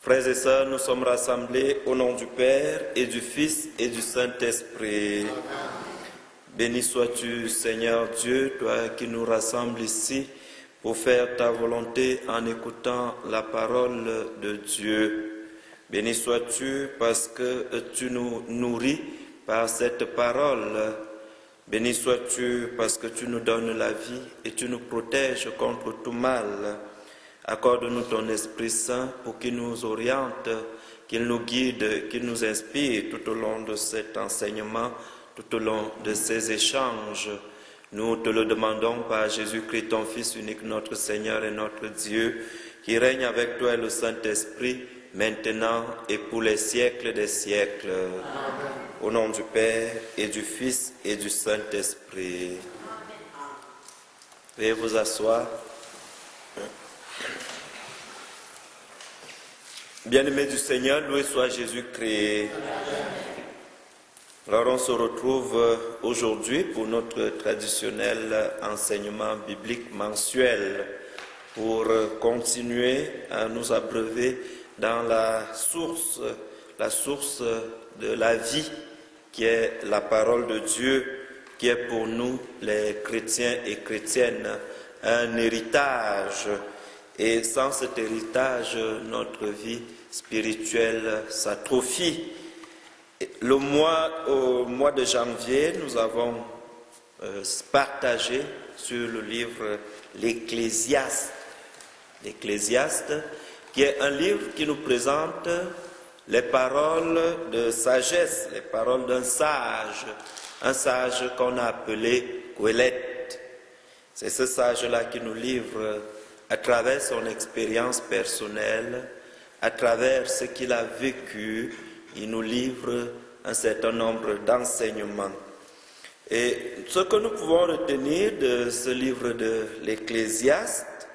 Frères et sœurs, nous sommes rassemblés au nom du Père et du Fils et du Saint-Esprit. Béni sois-tu, Seigneur Dieu, toi qui nous rassembles ici pour faire ta volonté en écoutant la parole de Dieu. Béni sois-tu parce que tu nous nourris par cette parole. Béni sois-tu parce que tu nous donnes la vie et tu nous protèges contre tout mal. Accorde-nous ton Esprit Saint pour qu'il nous oriente, qu'il nous guide, qu'il nous inspire tout au long de cet enseignement, tout au long de ces échanges. Nous te le demandons par Jésus-Christ, ton Fils unique, notre Seigneur et notre Dieu, qui règne avec toi et le Saint-Esprit, maintenant et pour les siècles des siècles. Amen. Au nom du Père et du Fils et du Saint-Esprit. Veuillez vous asseoir. Bien-aimés du Seigneur, loué soit Jésus-Christ. Alors on se retrouve aujourd'hui pour notre traditionnel enseignement biblique mensuel pour continuer à nous abreuver dans la source de la vie qui est la parole de Dieu, qui est pour nous les chrétiens et chrétiennes un héritage. Et sans cet héritage, notre vie spirituelle s'atrophie. Au mois de janvier, nous avons partagé sur le livre l'Ecclésiaste. L'Ecclésiaste, qui est un livre qui nous présente les paroles de sagesse, les paroles d'un sage, un sage qu'on a appelé Qoheleth. C'est ce sage-là qui nous livre à travers son expérience personnelle, à travers ce qu'il a vécu, il nous livre un certain nombre d'enseignements. Et ce que nous pouvons retenir de ce livre de l'Ecclésiaste,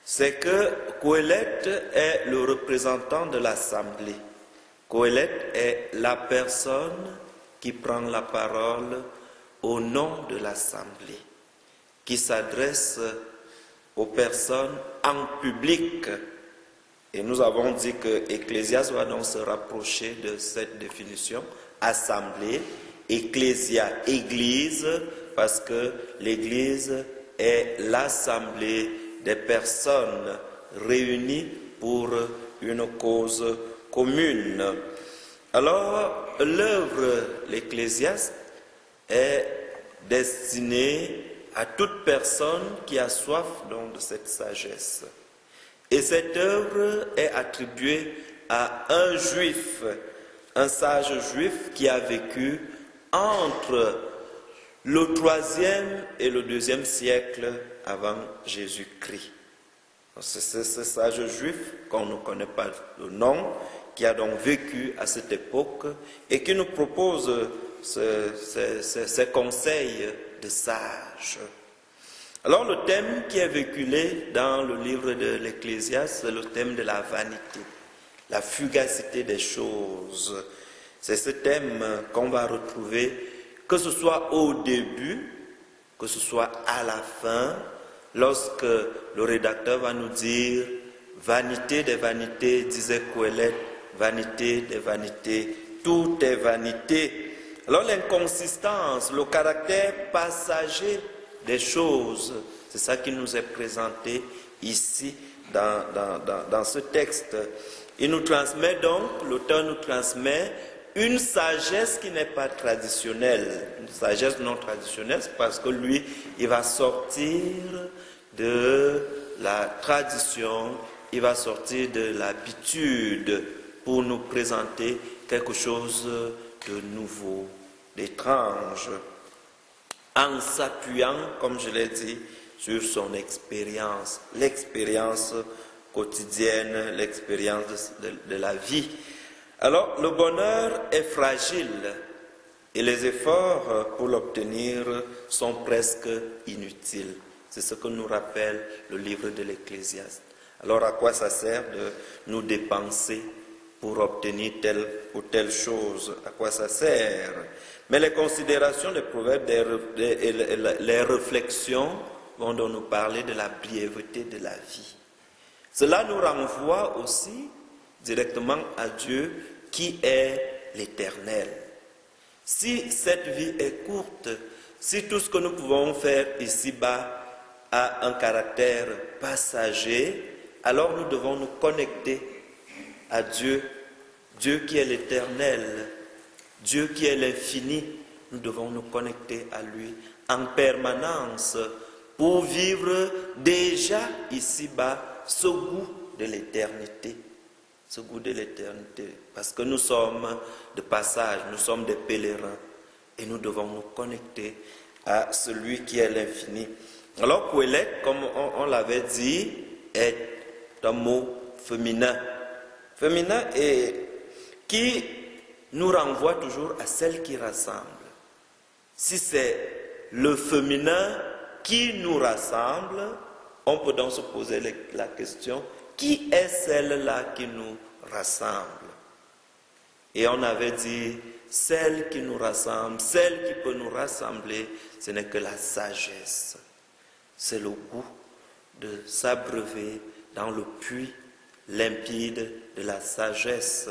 c'est que Qoheleth est le représentant de l'Assemblée. Qoheleth est la personne qui prend la parole au nom de l'Assemblée, qui s'adresse aux personnes en public. Et nous avons dit que Ecclésiaste va donc se rapprocher de cette définition, assemblée, ecclésia, église, parce que l'église est l'assemblée des personnes réunies pour une cause commune. Alors, l'œuvre l'Ecclésiaste est destinée à toute personne qui a soif donc de cette sagesse. Et cette œuvre est attribuée à un juif, un sage juif qui a vécu entre le 3e et le 2e siècle avant Jésus-Christ. C'est ce sage juif qu'on ne connaît pas le nom, qui a donc vécu à cette époque et qui nous propose ces conseils de sage. Alors le thème qui est véhiculé dans le livre de l'Ecclésiaste, c'est le thème de la vanité, la fugacité des choses. C'est ce thème qu'on va retrouver, que ce soit au début, que ce soit à la fin, lorsque le rédacteur va nous dire « Vanité des vanités », disait Qoheleth, « vanité des vanités, tout est vanité ». Alors l'inconsistance, le caractère passager des choses, c'est ça qui nous est présenté ici dans ce texte. Il nous transmet donc, l'auteur nous transmet une sagesse qui n'est pas traditionnelle, une sagesse non traditionnelle, c'est parce que lui, il va sortir de la tradition, il va sortir de l'habitude pour nous présenter quelque chose de nouveau, d'étrange, en s'appuyant, comme je l'ai dit, sur son expérience, l'expérience quotidienne, l'expérience de la vie. Alors, le bonheur est fragile et les efforts pour l'obtenir sont presque inutiles. C'est ce que nous rappelle le livre de l'Ecclésiaste. Alors, à quoi ça sert de nous dépenser pour obtenir telle ou telle chose? À quoi ça sert? Mais les considérations des proverbes, les réflexions vont donc nous parler de la brièveté de la vie. Cela nous renvoie aussi directement à Dieu qui est l'Éternel. Si cette vie est courte, si tout ce que nous pouvons faire ici-bas a un caractère passager, alors nous devons nous connecter à Dieu, Dieu qui est l'Éternel, Dieu qui est l'infini. Nous devons nous connecter à lui en permanence pour vivre déjà ici-bas ce goût de l'éternité. Ce goût de l'éternité. Parce que nous sommes de passage, nous sommes des pèlerins et nous devons nous connecter à celui qui est l'infini. Alors, Kouélek, comme on l'avait dit, est un mot féminin. Féminin et qui nous renvoie toujours à celle qui rassemble. Si c'est le féminin qui nous rassemble, on peut donc se poser la question, qui est celle-là qui nous rassemble? Et on avait dit, celle qui nous rassemble, celle qui peut nous rassembler, ce n'est que la sagesse. C'est le goût de s'abreuver dans le puits limpide de la sagesse.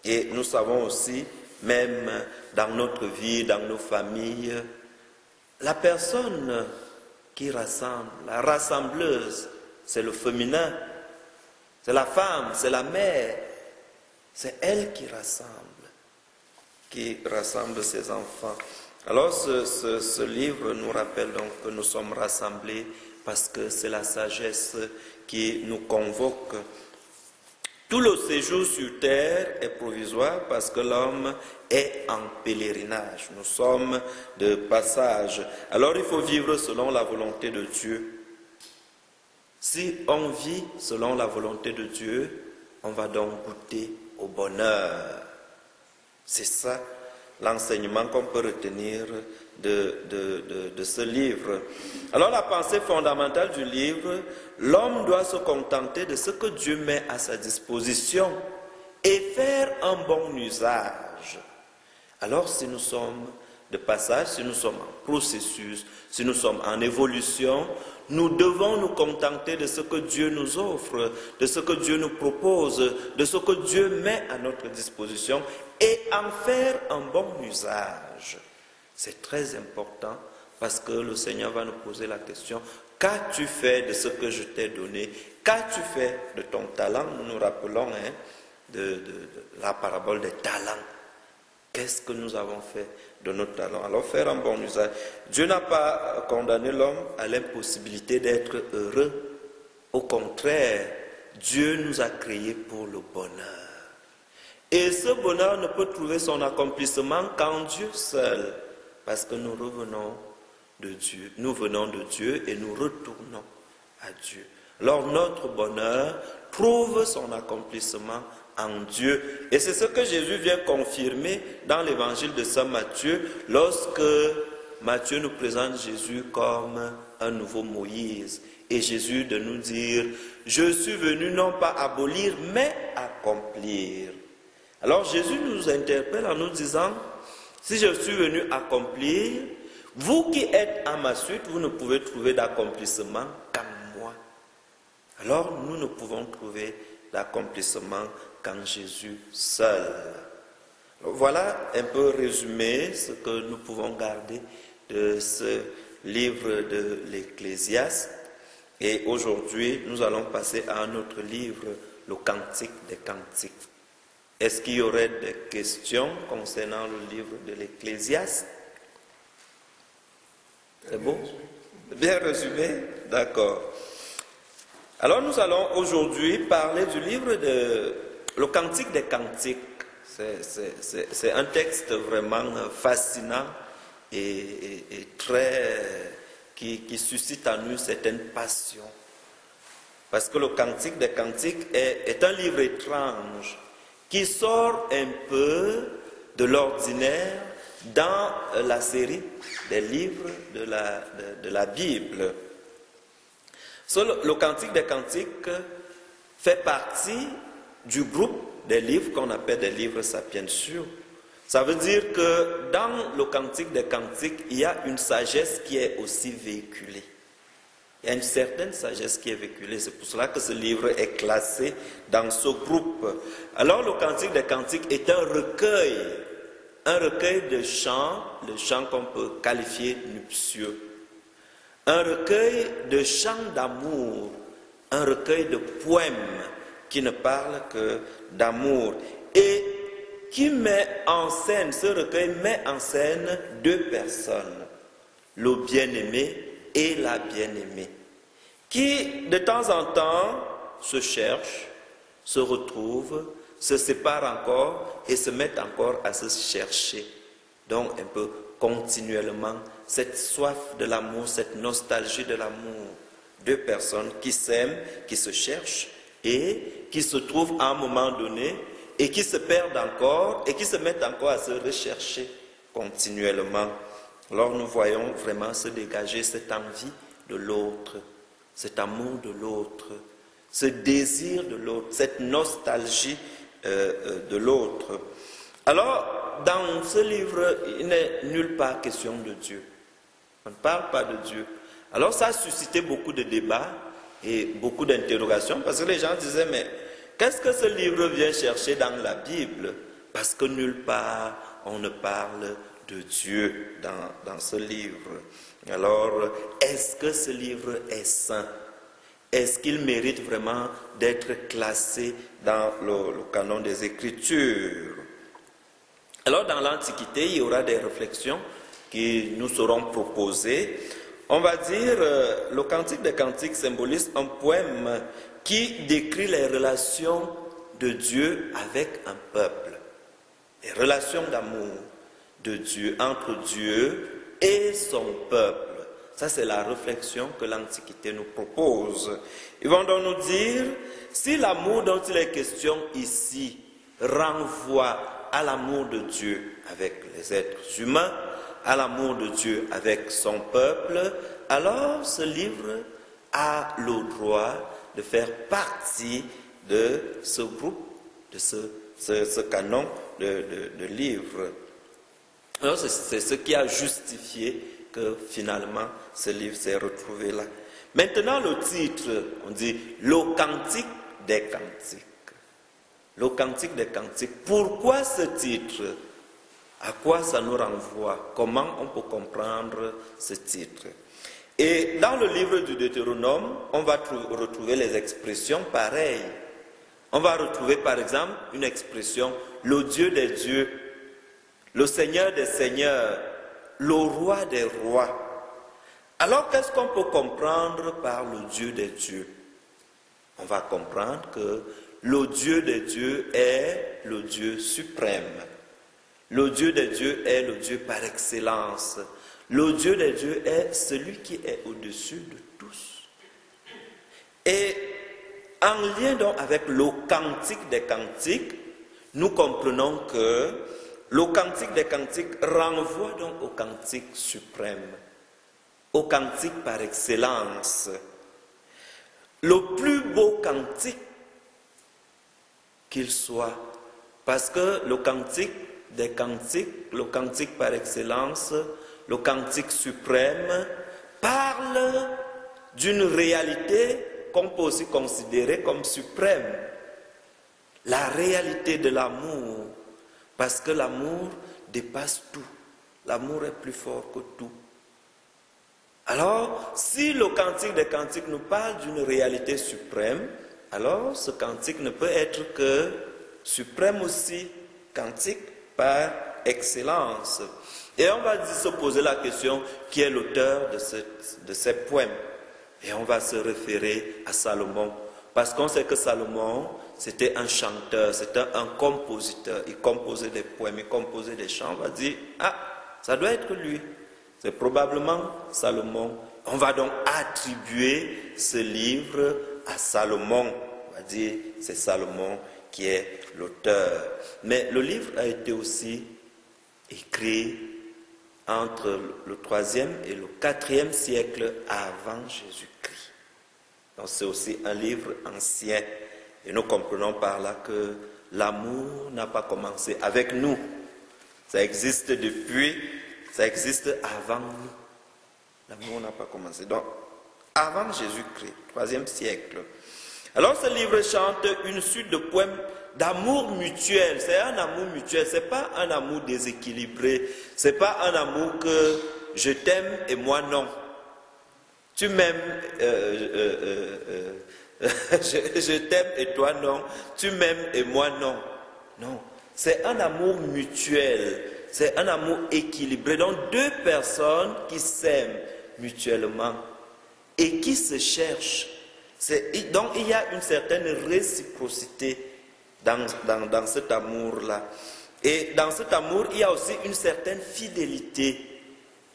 Et nous savons aussi, même dans notre vie, dans nos familles, la personne qui rassemble, la rassembleuse, c'est le féminin, c'est la femme, c'est la mère, c'est elle qui rassemble ses enfants. Alors ce livre nous rappelle donc que nous sommes rassemblés parce que c'est la sagesse qui nous convoque. Tout le séjour sur terre est provisoire parce que l'homme est en pèlerinage. Nous sommes de passage. Alors il faut vivre selon la volonté de Dieu. Si on vit selon la volonté de Dieu, on va donc goûter au bonheur. C'est ça l'enseignement qu'on peut retenir de ce livre. Alors la pensée fondamentale du livre, l'homme doit se contenter de ce que Dieu met à sa disposition et faire un bon usage. Alors si nous sommes de passage, si nous sommes en processus, si nous sommes en évolution, nous devons nous contenter de ce que Dieu nous offre, de ce que Dieu nous propose, de ce que Dieu met à notre disposition et en faire un bon usage. C'est très important parce que le Seigneur va nous poser la question, qu'as-tu fait de ce que je t'ai donné? Qu'as-tu fait de ton talent? Nous nous rappelons de la parabole des talents. Qu'est-ce que nous avons fait de notre talent? Alors faire un bon usage. Dieu n'a pas condamné l'homme à l'impossibilité d'être heureux. Au contraire, Dieu nous a créés pour le bonheur. Et ce bonheur ne peut trouver son accomplissement qu'en Dieu seul. Parce que nous revenons de Dieu. Nous venons de Dieu et nous retournons à Dieu. Alors notre bonheur trouve son accomplissement en Dieu. Et c'est ce que Jésus vient confirmer dans l'évangile de Saint Matthieu, lorsque Matthieu nous présente Jésus comme un nouveau Moïse. Et Jésus de nous dire, je suis venu non pas abolir, mais accomplir. Alors Jésus nous interpelle en nous disant, si je suis venu accomplir, vous qui êtes à ma suite, vous ne pouvez trouver d'accomplissement qu'en moi. Alors nous ne pouvons trouver d'accomplissement qu'en Jésus seul. Alors, voilà un peu résumé ce que nous pouvons garder de ce livre de l'Ecclésiaste. Et aujourd'hui, nous allons passer à un autre livre, le Cantique des Cantiques. Est-ce qu'il y aurait des questions concernant le livre de l'Ecclésiaste? C'est beau? Bien résumé? D'accord. Alors nous allons aujourd'hui parler du livre de le Cantique des Cantiques. C'est un texte vraiment fascinant et qui suscite en nous certaines passions. Parce que le Cantique des Cantiques est un livre étrange qui sort un peu de l'ordinaire dans la série des livres de la Bible. Le Cantique des Cantiques fait partie du groupe des livres qu'on appelle des livres sapientieux. Ça veut dire que dans le Cantique des Cantiques, il y a une sagesse qui est aussi véhiculée. Il y a une certaine sagesse qui est véhiculée. C'est pour cela que ce livre est classé dans ce groupe. Alors, le Cantique des Cantiques est un recueil de chants, le chant qu'on peut qualifier nuptieux. Un recueil de chants d'amour, un recueil de poèmes qui ne parlent que d'amour. Et qui met en scène, ce recueil met en scène deux personnes, le bien-aimé et la bien-aimée, qui de temps en temps se cherchent, se retrouvent, se séparent encore et se mettent encore à se chercher. Donc un peu continuellement, cette soif de l'amour, cette nostalgie de l'amour. Deux personnes qui s'aiment, qui se cherchent et qui se trouvent à un moment donné et qui se perdent encore et qui se mettent encore à se rechercher continuellement. Alors nous voyons vraiment se dégager cette envie de l'autre, cet amour de l'autre, ce désir de l'autre, cette nostalgie de l'autre. Alors, dans ce livre, il n'est nulle part question de Dieu. On ne parle pas de Dieu. Alors ça a suscité beaucoup de débats et beaucoup d'interrogations parce que les gens disaient, mais qu'est-ce que ce livre vient chercher dans la Bible? Parce que nulle part on ne parle de Dieu dans ce livre. Alors, est-ce que ce livre est saint? Est-ce qu'il mérite vraiment d'être classé dans le canon des Écritures? Alors, dans l'Antiquité, il y aura des réflexions qui nous seront proposées. On va dire, le Cantique des Cantiques symbolise un poème qui décrit les relations de Dieu avec un peuple, les relations d'amour de Dieu, entre Dieu et son peuple. Ça, c'est la réflexion que l'Antiquité nous propose. Ils vont donc nous dire, si l'amour dont il est question ici renvoie à l'amour de Dieu avec les êtres humains, à l'amour de Dieu avec son peuple, alors ce livre a le droit de faire partie de ce groupe, de ce canon de livres. Alors c'est ce qui a justifié que finalement ce livre s'est retrouvé là. Maintenant le titre, on dit le Cantique des Cantiques. Le Cantique des Cantiques. Pourquoi ce titre? À quoi ça nous renvoie? Comment on peut comprendre ce titre? Et dans le livre du Deutéronome, on va retrouver les expressions pareilles. On va retrouver par exemple une expression, le Dieu des dieux, le Seigneur des seigneurs, le Roi des rois. Alors qu'est-ce qu'on peut comprendre par le Dieu des dieux? On va comprendre que le Dieu des dieux est le Dieu suprême. Le Dieu des dieux est le Dieu par excellence. Le Dieu des dieux est celui qui est au-dessus de tous. Et en lien donc avec le Cantique des Cantiques, nous comprenons que le Cantique des Cantiques renvoie donc au Cantique suprême, au Cantique par excellence. Le plus beau cantique qu'il soit, parce que le Cantique des Cantiques, le Cantique par excellence, le Cantique suprême, parle d'une réalité qu'on peut aussi considérer comme suprême, la réalité de l'amour, parce que l'amour dépasse tout, l'amour est plus fort que tout. Alors, si le Cantique des Cantiques nous parle d'une réalité suprême, alors ce cantique ne peut être que suprême aussi, cantique par excellence. Et on va se poser la question, qui est l'auteur de ces poèmes? Et on va se référer à Salomon, parce qu'on sait que Salomon, c'était un chanteur, c'était un compositeur. Il composait des poèmes, il composait des chants. On va dire, ah, ça doit être lui. C'est probablement Salomon. On va donc attribuer ce livre à Salomon. On va dire, c'est Salomon qui est l'auteur. Mais le livre a été aussi écrit entre le 3e et le 4e siècle avant Jésus-Christ. Donc c'est aussi un livre ancien. Et nous comprenons par là que l'amour n'a pas commencé avec nous. Ça existe depuis, ça existe avant nous. L'amour n'a pas commencé. Donc, avant Jésus-Christ, 3e siècle. Alors ce livre chante une suite de poèmes d'amour mutuel. C'est un amour mutuel, ce n'est pas un amour déséquilibré, ce n'est pas un amour que je t'aime et moi non. Tu m'aimes, je t'aime et toi non. Tu m'aimes et moi non. Non, c'est un amour mutuel, c'est un amour équilibré. Donc deux personnes qui s'aiment mutuellement et qui se cherchent. Donc il y a une certaine réciprocité dans cet amour-là. Et dans cet amour, il y a aussi une certaine fidélité.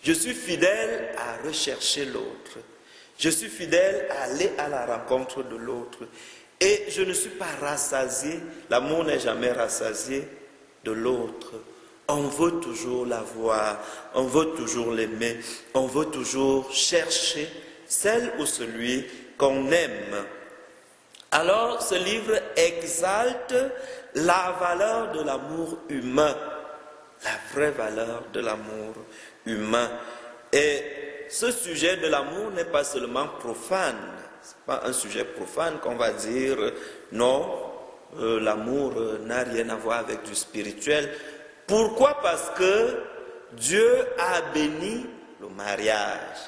Je suis fidèle à rechercher l'autre. Je suis fidèle à aller à la rencontre de l'autre. Et je ne suis pas rassasié. L'amour n'est jamais rassasié de l'autre. On veut toujours l'avoir. On veut toujours l'aimer. On veut toujours chercher celle ou celui qu'on aime. Alors, ce livre exalte la valeur de l'amour humain, la vraie valeur de l'amour humain. Et ce sujet de l'amour n'est pas seulement profane, ce n'est pas un sujet profane qu'on va dire non, l'amour n'a rien à voir avec du spirituel. Pourquoi? Parce que Dieu a béni le mariage.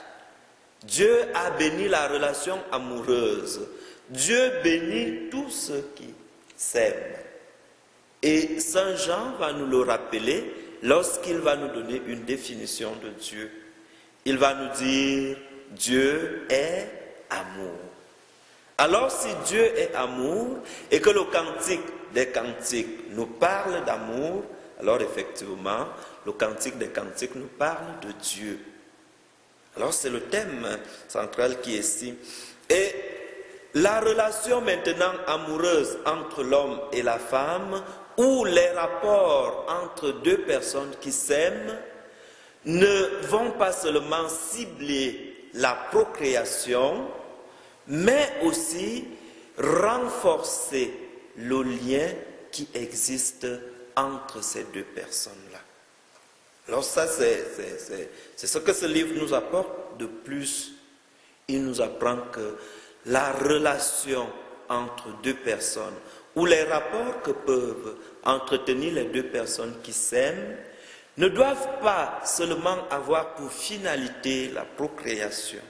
Dieu a béni la relation amoureuse. Dieu bénit tous ceux qui s'aiment. Et Saint Jean va nous le rappeler lorsqu'il va nous donner une définition de Dieu. Il va nous dire, Dieu est amour. Alors si Dieu est amour et que le cantique des cantiques nous parle d'amour, alors effectivement, le cantique des cantiques nous parle de Dieu. Alors c'est le thème central qui est ici. Et la relation maintenant amoureuse entre l'homme et la femme, ou les rapports entre deux personnes qui s'aiment, ne vont pas seulement cibler la procréation, mais aussi renforcer le lien qui existe entre ces deux personnes-là. Alors ça, c'est ce que ce livre nous apporte de plus. Il nous apprend que la relation entre deux personnes, ou les rapports que peuvent entretenir les deux personnes qui s'aiment, ne doivent pas seulement avoir pour finalité la procréation.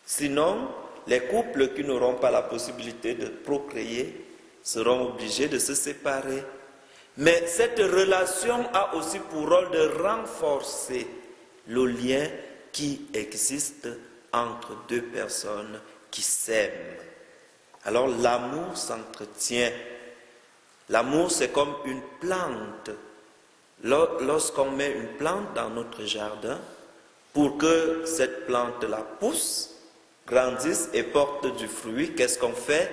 Sinon, les couples qui n'auront pas la possibilité de procréer seront obligés de se séparer. Mais cette relation a aussi pour rôle de renforcer le lien qui existe entre deux personnes qui s'aiment. Alors l'amour s'entretient. L'amour, c'est comme une plante. Lorsqu'on met une plante dans notre jardin, pour que cette plante-là pousse, grandisse et porte du fruit, qu'est-ce qu'on fait?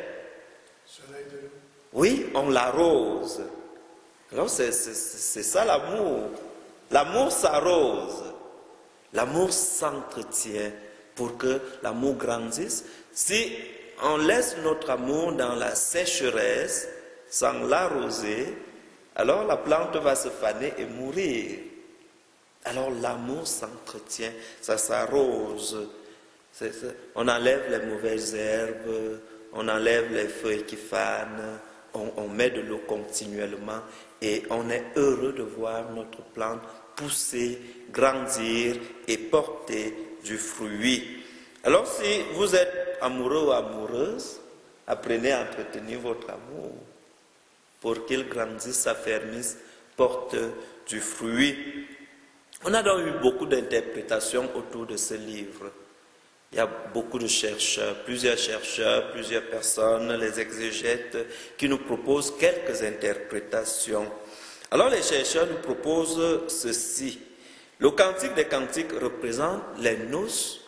Oui, on l'arrose. Alors c'est ça l'amour. L'amour s'arrose. L'amour s'entretient pour que l'amour grandisse. Si on laisse notre amour dans la sécheresse, sans l'arroser, alors la plante va se faner et mourir. Alors l'amour s'entretient, ça s'arrose. On enlève les mauvaises herbes, on enlève les feuilles qui fanent, on met de l'eau continuellement et on est heureux de voir notre plante pousser, grandir et porter du fruit. Alors si vous êtes amoureux ou amoureuse, apprenez à entretenir votre amour pour qu'il grandisse, s'affermisse, porte du fruit. On a donc eu beaucoup d'interprétations autour de ce livre. Il y a beaucoup de chercheurs, plusieurs personnes, les exégètes, qui nous proposent quelques interprétations. Alors les chercheurs nous proposent ceci. Le cantique des cantiques représente les noces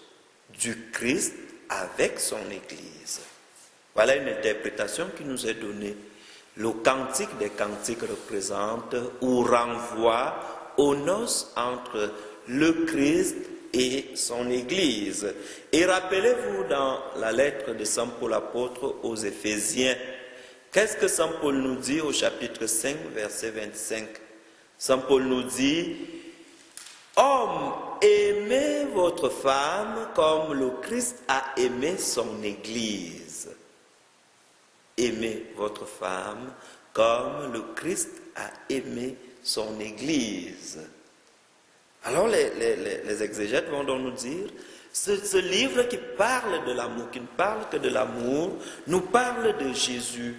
du Christ avec son Église. Voilà une interprétation qui nous est donnée. Le cantique des cantiques représente ou renvoie aux noces entre le Christ et son Église. Et rappelez-vous dans la lettre de Saint Paul apôtre aux Éphésiens, qu'est-ce que Saint Paul nous dit au chapitre 5, verset 25? Saint Paul nous dit « Hommes, aimez votre femme comme le Christ a aimé son Église. Aimez votre femme comme le Christ a aimé son Église. Alors les exégètes vont donc nous dire, ce livre qui parle de l'amour, qui ne parle que de l'amour, nous parle de Jésus.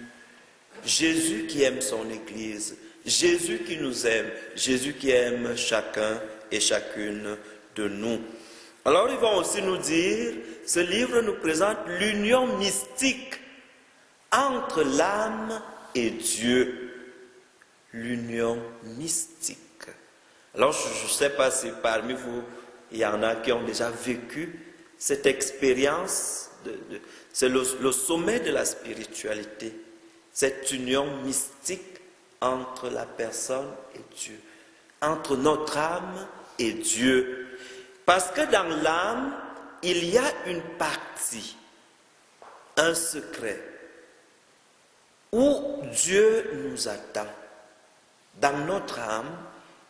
Jésus qui aime son Église, Jésus qui nous aime, Jésus qui aime chacun et chacune de nous. Alors ils vont aussi nous dire, ce livre nous présente l'union mystique entre l'âme et Dieu. L'union mystique. Alors je ne sais pas si parmi vous, il y en a qui ont déjà vécu cette expérience, c'est le sommet de la spiritualité, cette union mystique entre la personne et Dieu, entre notre âme et Dieu. Parce que dans l'âme, il y a une partie, un secret, où Dieu nous attend. Dans notre âme,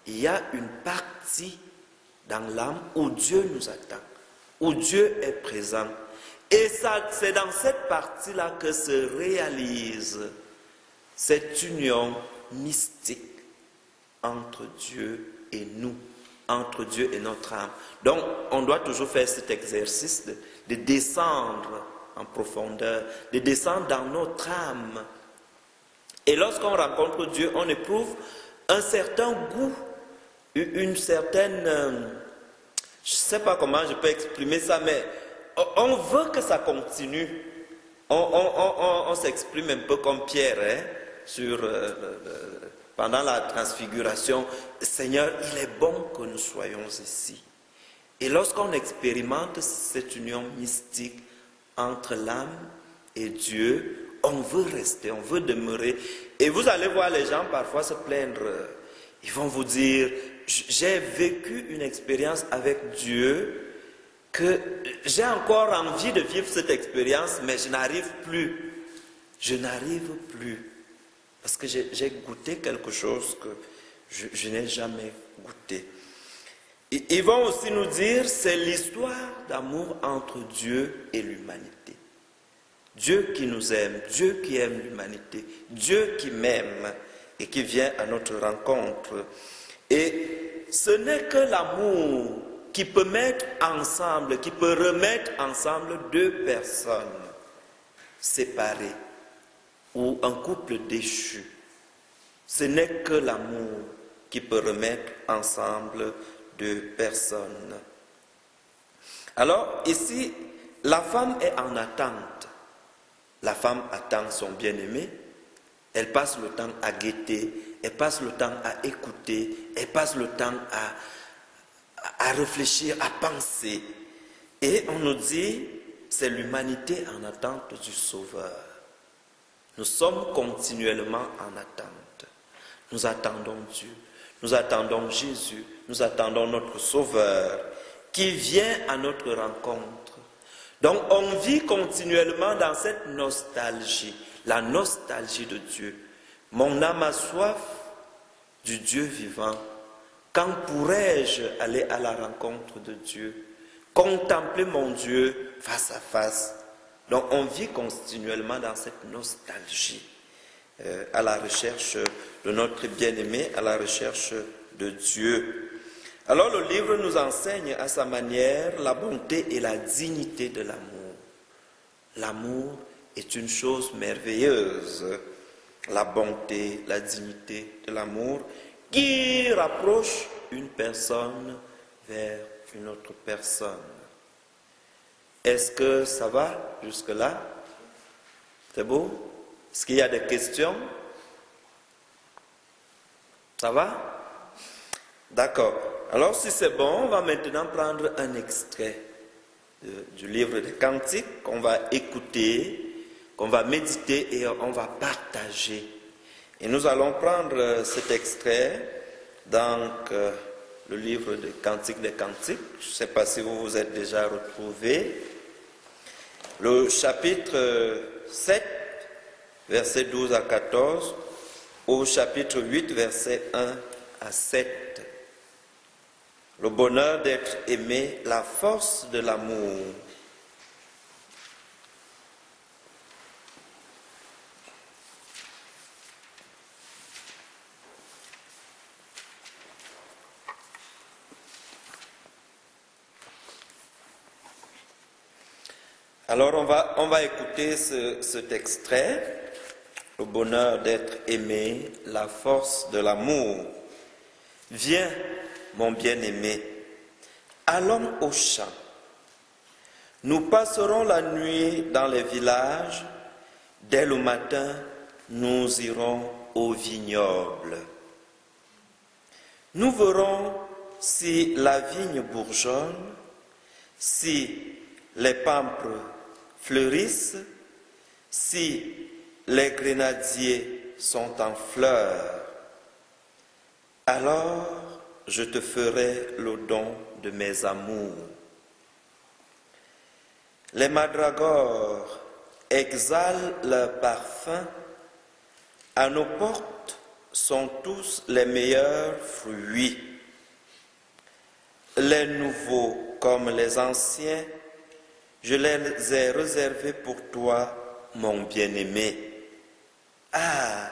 il y a une partie dans l'âme où Dieu nous attend, où Dieu est présent. Et c'est dans cette partie-là que se réalise cette union mystique entre Dieu et nous, entre Dieu et notre âme. Donc, on doit toujours faire cet exercice de descendre en profondeur, de descendre dans notre âme. Et lorsqu'on rencontre Dieu, on éprouve un certain goût, une certaine... je ne sais pas comment je peux exprimer ça, mais on veut que ça continue. On s'exprime un peu comme Pierre, hein, pendant la transfiguration. Seigneur, il est bon que nous soyons ici. Et lorsqu'on expérimente cette union mystique entre l'âme et Dieu, on veut rester, on veut demeurer. Et vous allez voir les gens parfois se plaindre. Ils vont vous dire, j'ai vécu une expérience avec Dieu, que j'ai encore envie de vivre cette expérience, mais je n'arrive plus. Je n'arrive plus. Parce que j'ai goûté quelque chose que je n'ai jamais goûté. Ils vont aussi nous dire, c'est l'histoire d'amour entre Dieu et l'humanité. Dieu qui nous aime, Dieu qui aime l'humanité, Dieu qui m'aime et qui vient à notre rencontre. Et ce n'est que l'amour qui peut mettre ensemble, qui peut remettre ensemble deux personnes séparées ou un couple déchu. Ce n'est que l'amour qui peut remettre ensemble deux personnes. Alors ici, la femme est en attente. La femme attend son bien-aimé, elle passe le temps à guetter, elle passe le temps à écouter, elle passe le temps à réfléchir, à penser. Et on nous dit, c'est l'humanité en attente du Sauveur. Nous sommes continuellement en attente. Nous attendons Dieu, nous attendons Jésus, nous attendons notre Sauveur qui vient à notre rencontre. Donc on vit continuellement dans cette nostalgie, la nostalgie de Dieu. Mon âme a soif du Dieu vivant. Quand pourrais-je aller à la rencontre de Dieu? Contempler mon Dieu face à face. Donc on vit continuellement dans cette nostalgie, à la recherche de notre bien-aimé, à la recherche de Dieu. Alors le livre nous enseigne à sa manière la bonté et la dignité de l'amour. L'amour est une chose merveilleuse. La bonté, la dignité de l'amour qui rapproche une personne vers une autre personne. Est-ce que ça va jusque-là? C'est beau? Est-ce qu'il y a des questions? Ça va? D'accord. Alors si c'est bon, on va maintenant prendre un extrait du livre des Cantiques qu'on va écouter, qu'on va méditer et on va partager. Et nous allons prendre cet extrait dans le livre des Cantiques des Cantiques. Je ne sais pas si vous vous êtes déjà retrouvés. Le chapitre 7, versets 12 à 14, au chapitre 8, versets 1 à 7. Le bonheur d'être aimé, la force de l'amour. Alors on va écouter cet extrait, le bonheur d'être aimé, la force de l'amour. Viens, mon bien-aimé, allons au champ. Nous passerons la nuit dans les villages. Dès le matin, nous irons au vignoble. Nous verrons si la vigne bourgeonne, si les pampres fleurissent, si les grenadiers sont en fleurs. Alors je te ferai le don de mes amours. Les mandragores exhalent leur parfum. À nos portes sont tous les meilleurs fruits. Les nouveaux comme les anciens, je les ai réservés pour toi, mon bien-aimé. Ah,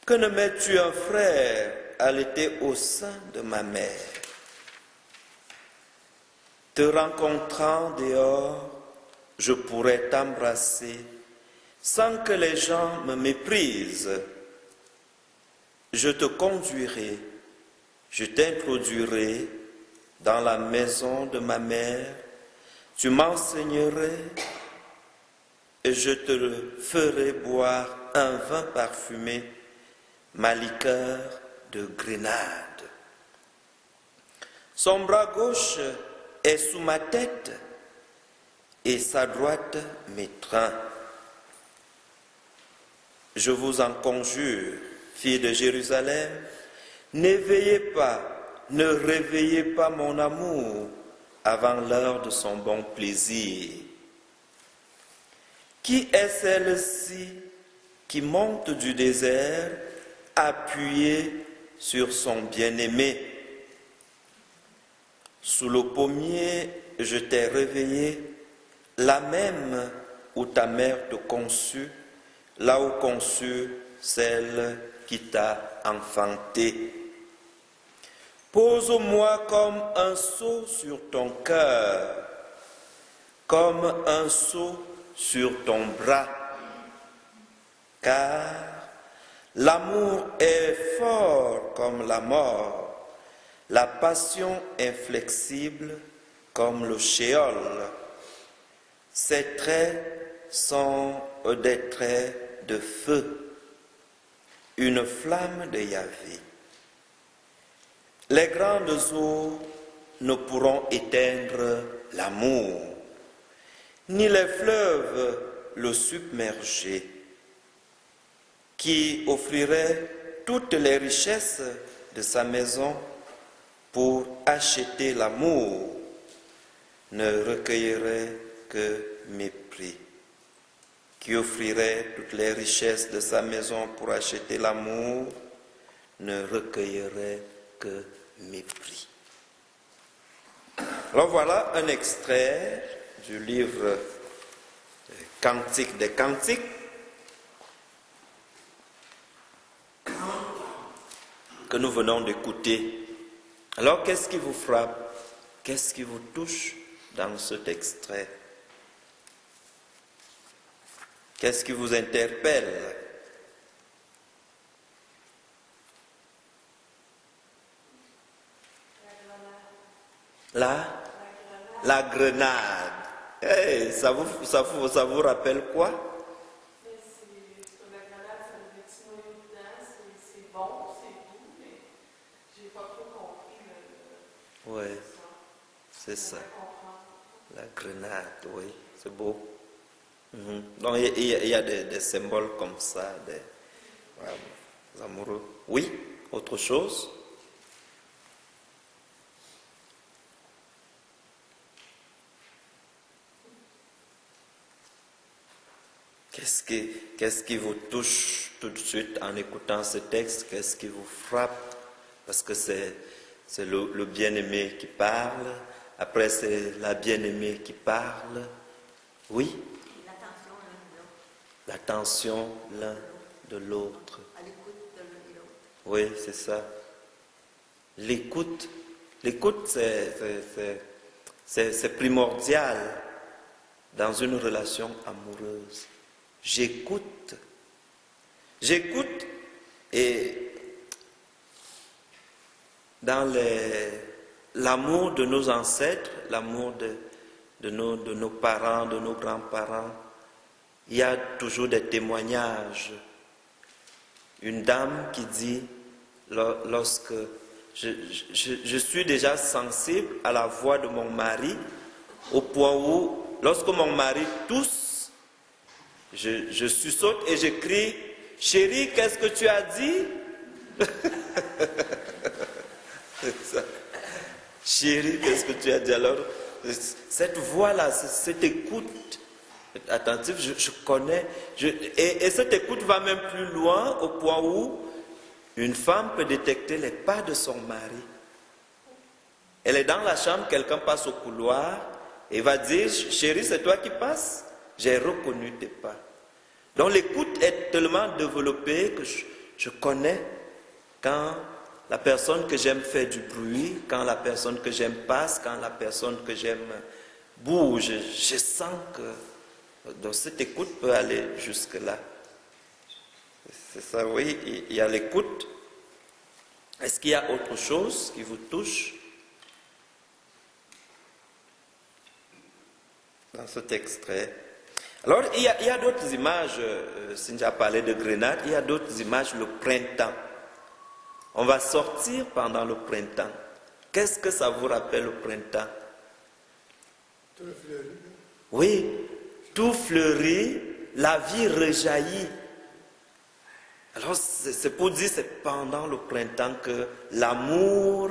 que ne mets-tu un frère allaité au sein de ma mère? Te rencontrant dehors, je pourrais t'embrasser sans que les gens me méprisent. Je te conduirai, je t'introduirai dans la maison de ma mère, tu m'enseignerais et je te ferai boire un vin parfumé, ma liqueur de grenade. Son bras gauche est sous ma tête et sa droite m'étreint. Je vous en conjure, filles de Jérusalem, n'éveillez pas, ne réveillez pas mon amour avant l'heure de son bon plaisir. Qui est celle-ci qui monte du désert appuyée sur son bien-aimé? Sous le pommier, je t'ai réveillé, là même où ta mère te conçut, là où conçut celle qui t'a enfanté. Pose-moi comme un sceau sur ton cœur, comme un sceau sur ton bras, car l'amour est fort comme la mort, la passion inflexible comme le shéol. Ses traits sont des traits de feu, une flamme de Yahvé. Les grandes eaux ne pourront éteindre l'amour, ni les fleuves le submerger. Qui offrirait toutes les richesses de sa maison pour acheter l'amour, ne recueillerait que mépris. Qui offrirait toutes les richesses de sa maison pour acheter l'amour, ne recueillerait que mépris. Alors voilà un extrait du livre Cantique des Cantiques, que nous venons d'écouter. Alors qu'est-ce qui vous frappe? Qu'est-ce qui vous touche dans cet extrait? Qu'est-ce qui vous interpelle? La grenade. Hey, ça vous rappelle quoi? La grenade, ça me dit noyer dedans, c'est bon, c'est doux, mais j'ai pas trop compris le Oui, c'est ça. La grenade, oui, c'est beau. Donc il y a des symboles comme ça, des amoureux. Oui, autre chose? Qu'est-ce qui vous touche tout de suite en écoutant ce texte? Qu'est-ce qui vous frappe? Parce que c'est le bien-aimé qui parle. Après, c'est la bien-aimée qui parle. Oui. L'attention l'un de l'autre. À l'écoute de l'un et l'autre. Oui, c'est ça. L'écoute. L'écoute, c'est primordial dans une relation amoureuse. J'écoute. J'écoute et dans l'amour de nos ancêtres, l'amour de nos parents, de nos grands-parents, il y a toujours des témoignages. Une dame qui dit, lorsque je suis déjà sensible à la voix de mon mari, au point où, lorsque mon mari tousse, je saute et je crie, « Chérie, qu'est-ce que tu as dit ?» C'est ça. « Chérie, qu'est-ce que tu as dit ?» Alors, cette voix-là, cette écoute attentive, je connais, et cette écoute va même plus loin au point où une femme peut détecter les pas de son mari. Elle est dans la chambre, quelqu'un passe au couloir et va dire, chérie, c'est toi qui passes? J'ai reconnu tes pas. Donc l'écoute est tellement développée que je connais quand la personne que j'aime fait du bruit, quand la personne que j'aime passe, quand la personne que j'aime bouge. Je sens que donc cette écoute peut aller jusque-là. C'est ça, oui, il y a l'écoute. Est-ce qu'il y a autre chose qui vous touche dans cet extrait? Alors, il y a d'autres images, Cynthia a parlé de Grenade, il y a d'autres images, le printemps. On va sortir pendant le printemps. Qu'est-ce que ça vous rappelle le printemps? Tout fleuri. Oui, tout fleurit, la vie rejaillit. Alors, c'est pour dire, c'est pendant le printemps que l'amour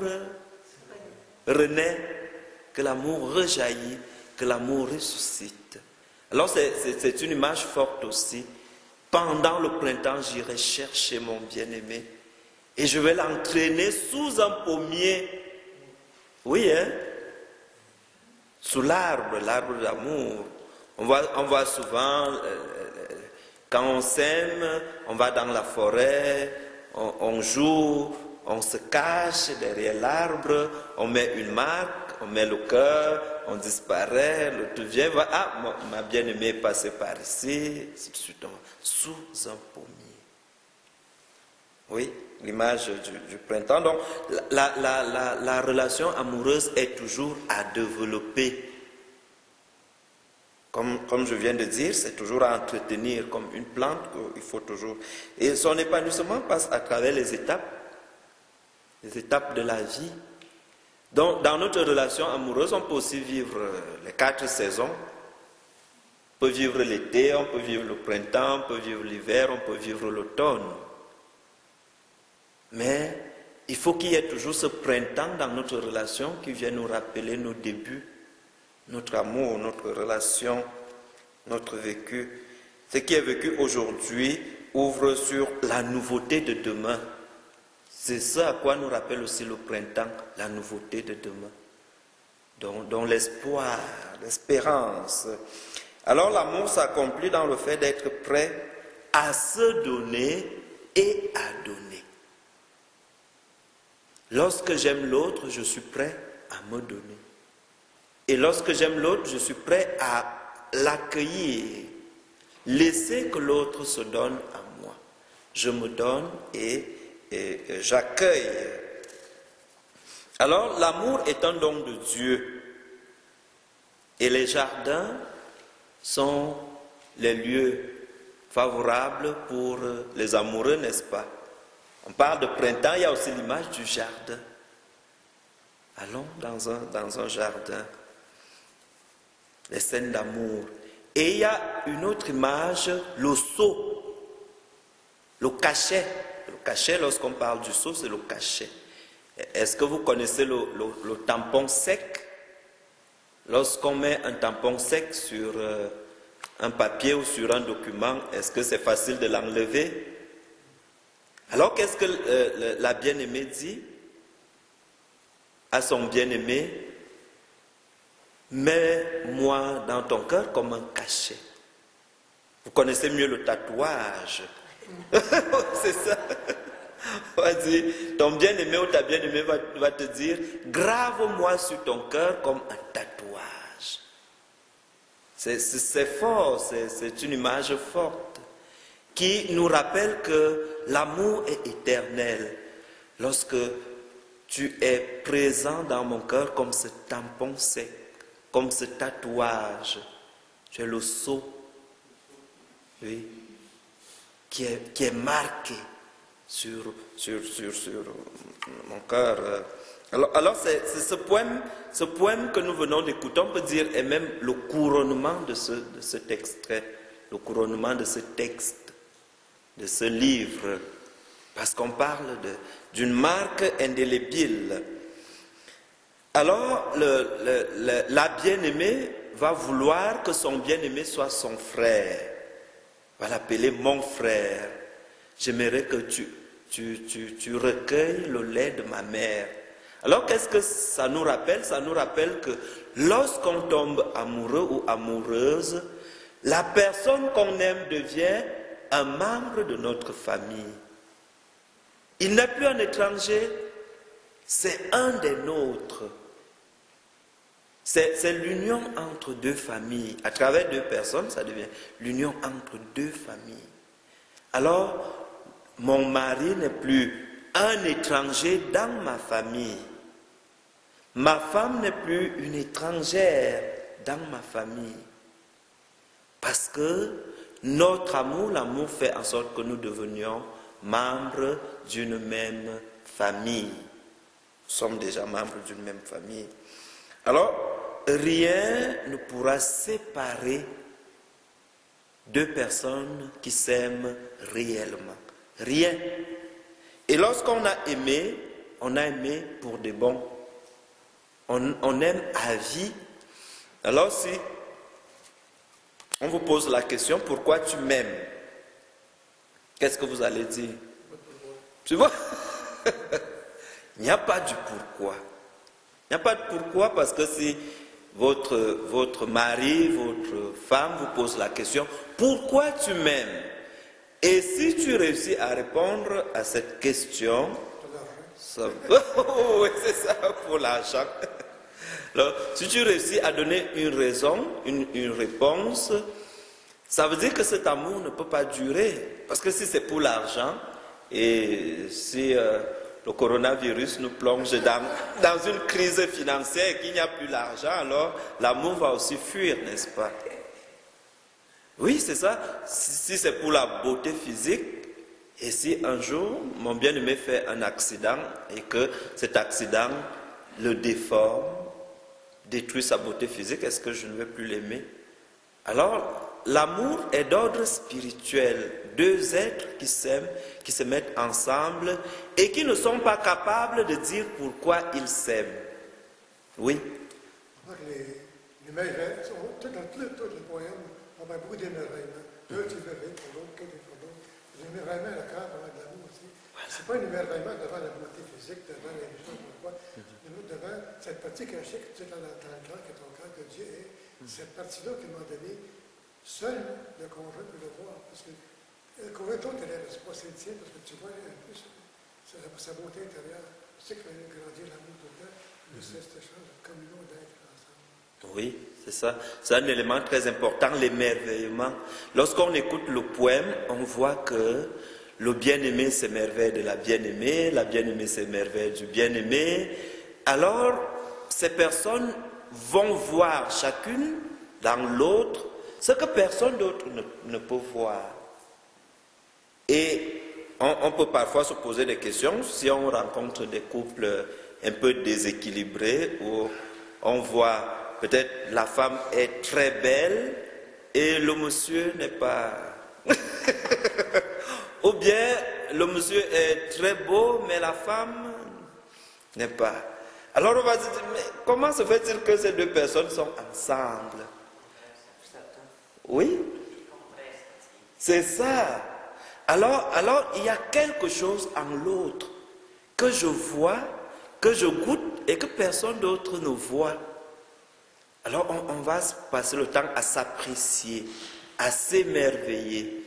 renaît, que l'amour rejaillit, que l'amour ressuscite. Alors, c'est une image forte aussi. Pendant le printemps, j'irai chercher mon bien-aimé et je vais l'entraîner sous un pommier. Oui, hein? Sous l'arbre d'amour. On voit souvent, quand on s'aime, on va dans la forêt, on joue, on se cache derrière l'arbre, on met une marque, on met le cœur, on disparaît, l'autre vient, ma bien-aimée est passée par ici, sous un pommier. Oui, l'image du printemps. Donc, la relation amoureuse est toujours à développer. Comme je viens de dire, c'est toujours à entretenir, comme une plante qu'il faut toujours. Et son épanouissement passe à travers les étapes de la vie. Donc, dans notre relation amoureuse, on peut aussi vivre les 4 saisons. On peut vivre l'été, on peut vivre le printemps, on peut vivre l'hiver, on peut vivre l'automne. Mais il faut qu'il y ait toujours ce printemps dans notre relation qui vient nous rappeler nos débuts, notre amour, notre relation, notre vécu. Ce qui est vécu aujourd'hui ouvre sur la nouveauté de demain. C'est ça à quoi nous rappelle aussi le printemps, la nouveauté de demain. Donc l'espoir, l'espérance. Alors l'amour s'accomplit dans le fait d'être prêt à se donner et à donner. Lorsque j'aime l'autre, je suis prêt à me donner. Et lorsque j'aime l'autre, je suis prêt à l'accueillir. Laisser que l'autre se donne à moi. Je me donne et j'accueille. Alors, l'amour est un don de Dieu. Et les jardins sont les lieux favorables pour les amoureux, n'est-ce pas? On parle de printemps, il y a aussi l'image du jardin. Allons dans un jardin. Les scènes d'amour. Et il y a une autre image, le seau, le cachet. Le cachet, lorsqu'on parle du seau, c'est le cachet. Est-ce que vous connaissez le tampon sec? Lorsqu'on met un tampon sec sur un papier ou sur un document, est-ce que c'est facile de l'enlever? Alors qu'est-ce que la bien-aimée dit? à son bien-aimé, mets-moi dans ton cœur comme un cachet. Vous connaissez mieux le tatouage. C'est ça. On va dire, ton bien-aimé ou ta bien-aimée va te dire, grave-moi sur ton cœur comme un tatouage. C'est fort, c'est une image forte qui nous rappelle que l'amour est éternel. Lorsque tu es présent dans mon cœur comme ce tampon sec, comme ce tatouage, tu es le sceau, oui, qui est marqué sur mon cœur. Alors c'est ce poème que nous venons d'écouter, on peut dire, est même le couronnement de cet extrait, le couronnement de ce texte, de ce livre, parce qu'on parle d'une marque indélébile. Alors, la bien-aimée va vouloir que son bien-aimé soit son frère, va l'appeler mon frère. J'aimerais que tu recueilles le lait de ma mère. Alors, qu'est-ce que ça nous rappelle? Ça nous rappelle que lorsqu'on tombe amoureux ou amoureuse, la personne qu'on aime devient un membre de notre famille. Il n'est plus un étranger, c'est un des nôtres. C'est l'union entre deux familles. À travers deux personnes, ça devient l'union entre deux familles. Alors, mon mari n'est plus un étranger dans ma famille. Ma femme n'est plus une étrangère dans ma famille. Parce que notre amour, l'amour fait en sorte que nous devenions membres d'une même famille. Nous sommes déjà membres d'une même famille. Alors, rien ne pourra séparer deux personnes qui s'aiment réellement. Rien. Et lorsqu'on a aimé pour de bon. On aime à vie. Alors si on vous pose la question, pourquoi tu m'aimes? Qu'est-ce que vous allez dire? Tu vois? Il n'y a pas du pourquoi. Il n'y a pas de pourquoi parce que si votre mari, votre femme vous pose la question, pourquoi tu m'aimes? Et si tu réussis à répondre à cette question, oui, c'est ça, pour l'argent. Alors, si tu réussis à donner une raison, une réponse, ça veut dire que cet amour ne peut pas durer. Parce que si c'est pour l'argent, et si le coronavirus nous plonge dans une crise financière et qu'il n'y a plus d'argent, alors l'amour va aussi fuir, n'est-ce pas? Oui, c'est ça. Si c'est pour la beauté physique, et si un jour mon bien-aimé fait un accident et que cet accident le déforme, détruit sa beauté physique, est-ce que je ne vais plus l'aimer? Alors, l'amour est d'ordre spirituel. Deux êtres qui s'aiment, qui se mettent ensemble et qui ne sont pas capables de dire pourquoi ils s'aiment. Oui. Les merveilles, tout le poème, on a beaucoup d'émerveillement. L'un tu verrais pour l'autre, qu'un pour l'autre. L'émerveillement à la cœur, devant de l'amour aussi. C'est pas un émerveillement devant la beauté physique, devant les choses, pourquoi. Devant cette partie cachée que tu as dans le cœur, que ton cœur, que Dieu est, cette partie-là qui m'a donné, seul le conjoint peut le voir. Parce que le conjoint, toi, tu n'es pas c'est le tien, parce que tu vois un peu sa beauté intérieure. Tu sais qu'il va grandir l'amour tout le temps, mais c'est cette chose de communion d'être ensemble. Oui, c'est ça. C'est un élément très important, l'émerveillement. Lorsqu'on écoute le poème, on voit que le bien-aimé s'émerveille de la bien-aimée s'émerveille du bien-aimé. Alors, ces personnes vont voir chacune dans l'autre ce que personne d'autre ne peut voir. Et on peut parfois se poser des questions si on rencontre des couples un peu déséquilibrés où on voit peut-être la femme est très belle et le monsieur n'est pas... Ou bien le monsieur est très beau mais la femme n'est pas... Alors on va se dire, mais comment se fait-il que ces deux personnes sont ensemble? Oui, c'est ça. Alors il y a quelque chose en l'autre que je vois, que je goûte et que personne d'autre ne voit. Alors on va passer le temps à s'apprécier, à s'émerveiller,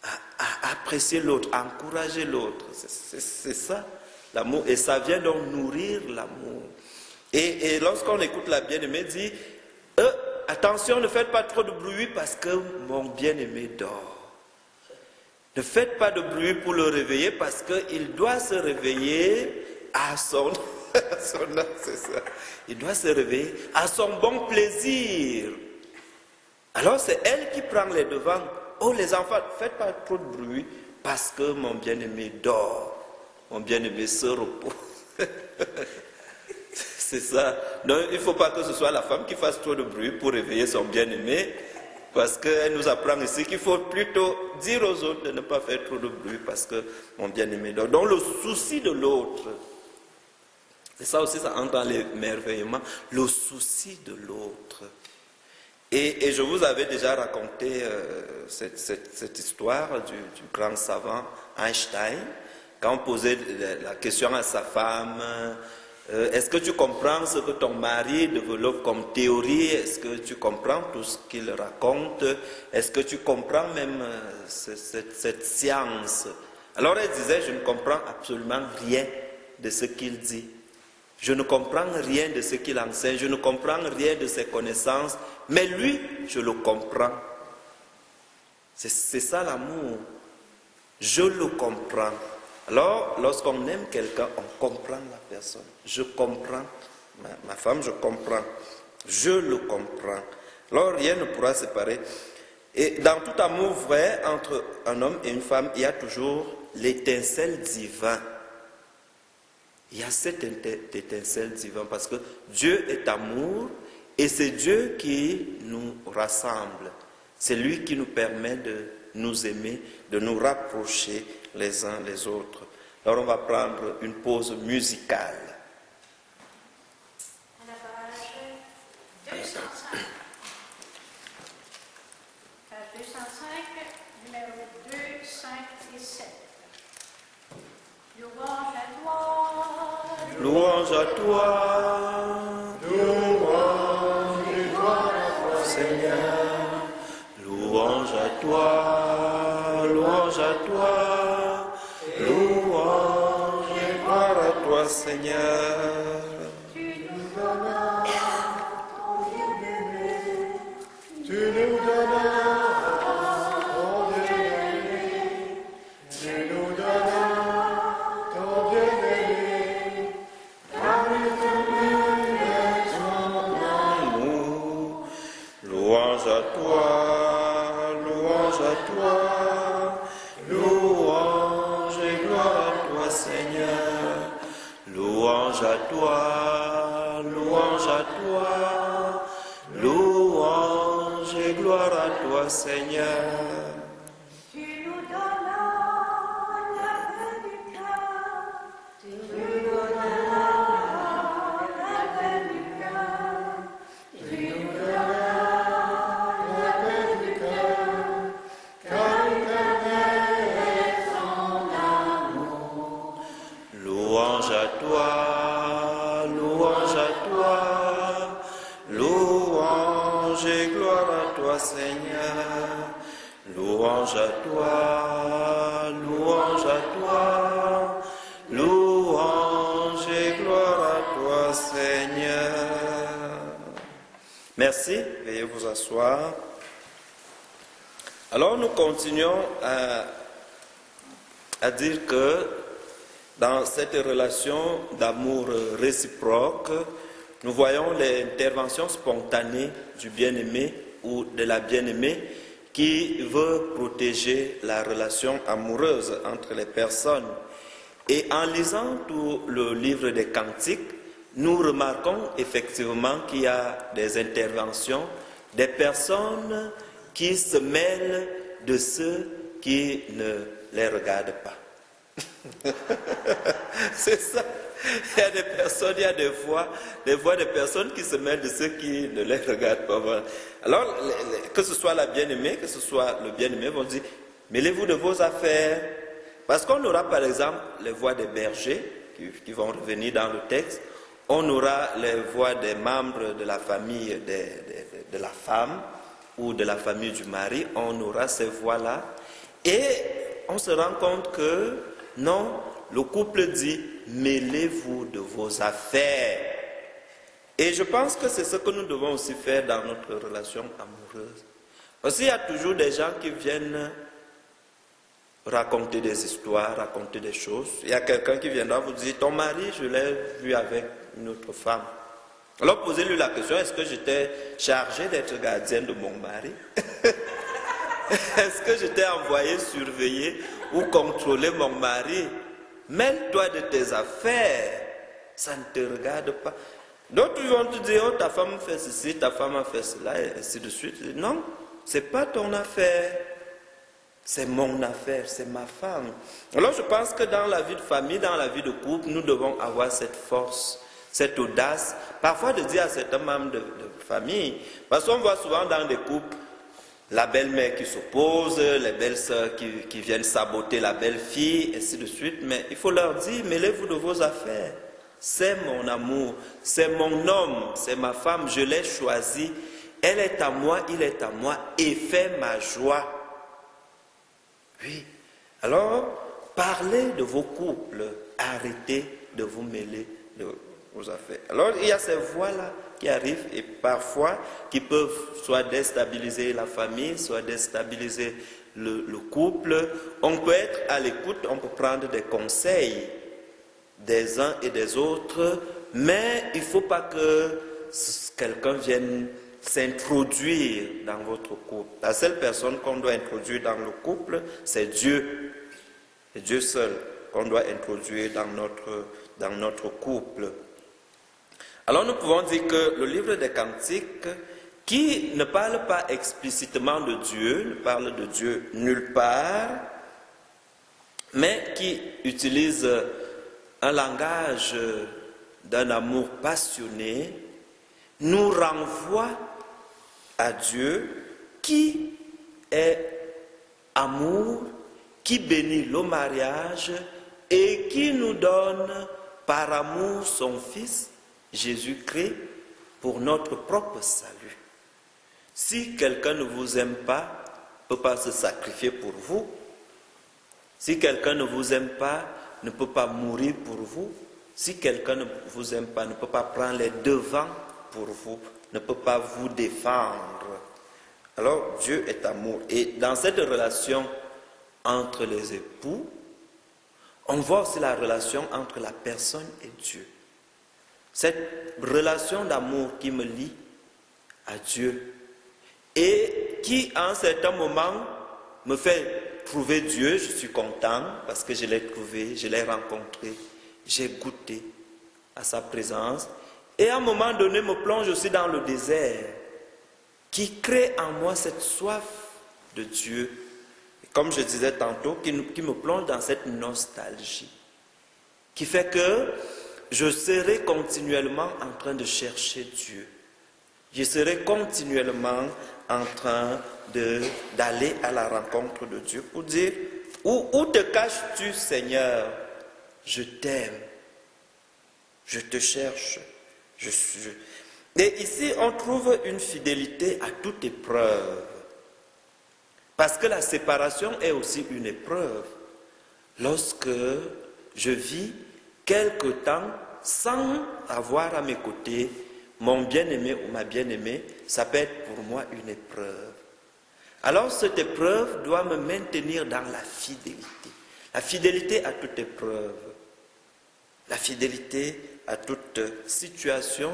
à apprécier l'autre, à encourager l'autre. C'est ça l'amour. Et ça vient donc nourrir l'amour. Et lorsqu'on écoute la bien-aimée, dit attention, ne faites pas trop de bruit parce que mon bien-aimé dort. Ne faites pas de bruit pour le réveiller parce qu'il doit se réveiller à son c'est ça. Il doit se réveiller à son bon plaisir. Alors c'est elle qui prend les devants. Oh les enfants, ne faites pas trop de bruit parce que mon bien-aimé dort. Mon bien-aimé se repose. C'est ça. Donc il ne faut pas que ce soit la femme qui fasse trop de bruit pour réveiller son bien-aimé. Parce qu'elle nous apprend ici qu'il faut plutôt dire aux autres de ne pas faire trop de bruit parce que mon bien-aimé dort. Donc le souci de l'autre. Et ça aussi, ça entre dans l'émerveillement, le souci de l'autre. Et je vous avais déjà raconté cette histoire du grand savant Einstein, quand on posait la question à sa femme, est-ce que tu comprends ce que ton mari développe comme théorie? Est-ce que tu comprends tout ce qu'il raconte? Est-ce que tu comprends même cette science? Alors elle disait, je ne comprends absolument rien de ce qu'il dit. Je ne comprends rien de ce qu'il enseigne, je ne comprends rien de ses connaissances, mais lui, je le comprends. C'est ça l'amour. Je le comprends. Alors, lorsqu'on aime quelqu'un, on comprend la personne. Je comprends. Ma femme, je comprends. Je le comprends. Alors, rien ne pourra séparer. Et dans tout amour vrai entre un homme et une femme, il y a toujours l'étincelle divine. Il y a cette étincelle divine parce que Dieu est amour et c'est Dieu qui nous rassemble. C'est lui qui nous permet de nous aimer, de nous rapprocher les uns les autres. Alors on va prendre une pause musicale. À la page 205. Page 205, numéro 2, 5 et 7. Louange à toi. Louange à toi. Louange et gloire à toi, Seigneur. Louange à toi. Louange à toi. Louange et gloire à toi, Seigneur. Tu nous donnes ton bien-aimé. tu nous donnes ton bien-aimé, tu nous donnes ton bien-aimé, car il est son Amour. Louange à toi. Louange à toi. Louange et gloire à toi, Seigneur. Louange à toi. Louange à toi. Louange et gloire à toi, Seigneur. Tu nous donnes la paix du cœur. Tu nous donnes la paix du cœur. Tu nous donnes la paix du cœur, car l'éternel est son amour. Louange à toi. Louange à toi. Louange et gloire à toi, Seigneur. Louange à toi, louange à toi, louange et gloire à toi, Seigneur. Merci, veuillez vous asseoir. Alors nous continuons à dire que dans cette relation d'amour réciproque, nous voyons l'intervention spontanée du bien-aimé ou de la bien-aimée qui veut protéger la relation amoureuse entre les personnes. Et en lisant tout le livre des Cantiques, nous remarquons effectivement qu'il y a des interventions des personnes qui se mêlent de ceux qui ne les regardent pas. C'est ça. Il y a des personnes, il y a des voix des personnes qui se mêlent de ceux qui ne les regardent pas. Alors, que ce soit la bien-aimée, que ce soit le bien-aimé, vont dire, mêlez-vous de vos affaires. Parce qu'on aura par exemple les voix des bergers qui vont revenir dans le texte. On aura les voix des membres de la famille de la femme ou de la famille du mari. On aura ces voix-là. Et on se rend compte que non, le couple dit « mêlez-vous de vos affaires ». Et je pense que c'est ce que nous devons aussi faire dans notre relation amoureuse. Parce qu'il y a toujours des gens qui viennent raconter des histoires, raconter des choses. Il y a quelqu'un qui viendra vous dire « ton mari, je l'ai vu avec une autre femme ». Alors posez-lui la question, est-ce que j'étais chargé d'être gardien de mon mari? Est-ce que j'étais envoyé surveiller ou contrôler mon mari? Mêle-toi de tes affaires, ça ne te regarde pas. D'autres vont te dire, oh, ta femme fait ceci, ta femme a fait cela, et ainsi de suite. Non, ce n'est pas ton affaire, c'est mon affaire, c'est ma femme. Alors je pense que dans la vie de famille, dans la vie de couple, nous devons avoir cette force, cette audace, parfois de dire à certains membres de famille, parce qu'on voit souvent dans des couples, la belle-mère qui s'oppose, les belles-sœurs qui viennent saboter la belle-fille, ainsi de suite, mais il faut leur dire, mêlez-vous de vos affaires. C'est mon amour, c'est mon homme, c'est ma femme, je l'ai choisi. Elle est à moi, il est à moi, et fait ma joie. Oui. Alors, parlez de vos couples, arrêtez de vous mêler de vos affaires. Alors, il y a ces voix-là qui arrivent et parfois qui peuvent soit déstabiliser la famille, soit déstabiliser le couple. On peut être à l'écoute, on peut prendre des conseils des uns et des autres, mais il ne faut pas que quelqu'un vienne s'introduire dans votre couple. La seule personne qu'on doit introduire dans le couple, c'est Dieu. C'est Dieu seul qu'on doit introduire dans notre couple. Alors nous pouvons dire que le livre des Cantiques, qui ne parle pas explicitement de Dieu, ne parle de Dieu nulle part, mais qui utilise un langage d'un amour passionné, nous renvoie à Dieu qui est amour, qui bénit le mariage et qui nous donne par amour son Fils, Jésus-Christ, pour notre propre salut. Si quelqu'un ne vous aime pas, ne peut pas se sacrifier pour vous. Si quelqu'un ne vous aime pas, ne peut pas mourir pour vous. Si quelqu'un ne vous aime pas, ne peut pas prendre les devants pour vous, ne peut pas vous défendre. Alors Dieu est amour. Et dans cette relation entre les époux, on voit aussi la relation entre la personne et Dieu. Cette relation d'amour qui me lie à Dieu et qui, à un certain moment, me fait trouver Dieu. Je suis content parce que je l'ai trouvé, je l'ai rencontré, j'ai goûté à sa présence. Et à un moment donné, me plonge aussi dans le désert qui crée en moi cette soif de Dieu. Et comme je disais tantôt, qui me plonge dans cette nostalgie qui fait que je serai continuellement en train de chercher Dieu. Je serai continuellement en train d'aller à la rencontre de Dieu pour dire, où te caches-tu, Seigneur? Je t'aime, je te cherche. Et ici, on trouve une fidélité à toute épreuve. Parce que la séparation est aussi une épreuve. Lorsque je vis quelque temps sans avoir à mes côtés mon bien-aimé ou ma bien-aimée, ça peut être pour moi une épreuve. Alors cette épreuve doit me maintenir dans la fidélité. La fidélité à toute épreuve. La fidélité à toute situation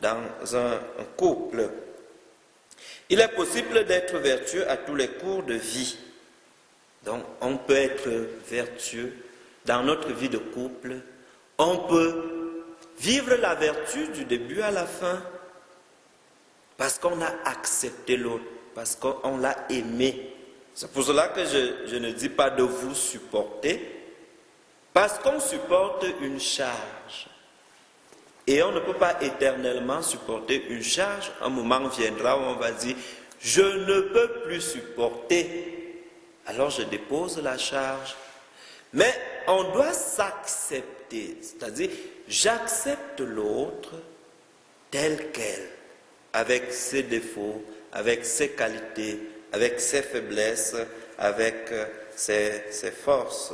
dans un couple. Il est possible d'être vertueux à tous les cours de vie. Donc on peut être vertueux dans notre vie de couple. On peut vivre la vertu du début à la fin parce qu'on a accepté l'autre, parce qu'on l'a aimé. C'est pour cela que je ne dis pas de vous supporter, parce qu'on supporte une charge. Et on ne peut pas éternellement supporter une charge. Un moment viendra où on va dire, je ne peux plus supporter. Alors je dépose la charge. Mais on doit s'accepter, c'est-à-dire j'accepte l'autre tel quel, avec ses défauts, avec ses qualités, avec ses faiblesses, avec ses forces.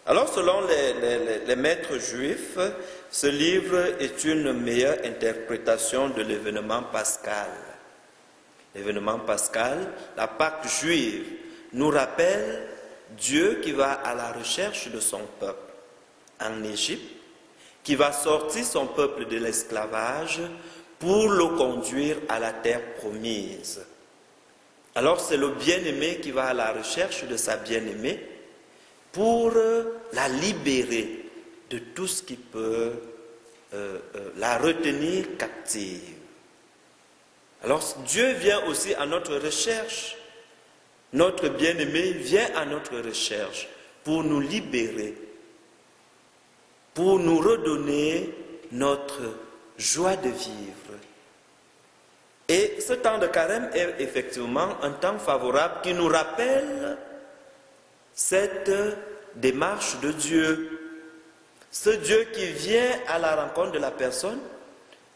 Alors, selon les maîtres juifs, ce livre est une meilleure interprétation de l'événement pascal. L'événement pascal, la Pâque juive, nous rappelle Dieu qui va à la recherche de son peuple en Égypte, qui va sortir son peuple de l'esclavage pour le conduire à la terre promise. Alors c'est le bien-aimé qui va à la recherche de sa bien-aimée pour la libérer de tout ce qui peut la retenir captive. Alors Dieu vient aussi à notre recherche. Notre bien-aimé vient à notre recherche pour nous libérer, pour nous redonner notre joie de vivre. Et ce temps de carême est effectivement un temps favorable qui nous rappelle cette démarche de Dieu. Ce Dieu qui vient à la rencontre de la personne,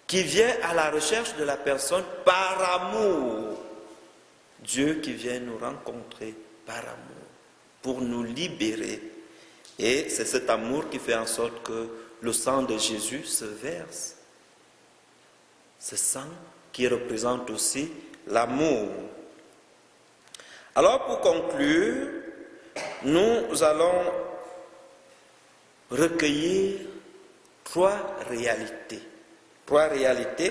qui vient à la recherche de la personne par amour. Dieu qui vient nous rencontrer par amour, pour nous libérer. Et c'est cet amour qui fait en sorte que le sang de Jésus se verse. Ce sang qui représente aussi l'amour. Alors pour conclure, nous allons recueillir trois réalités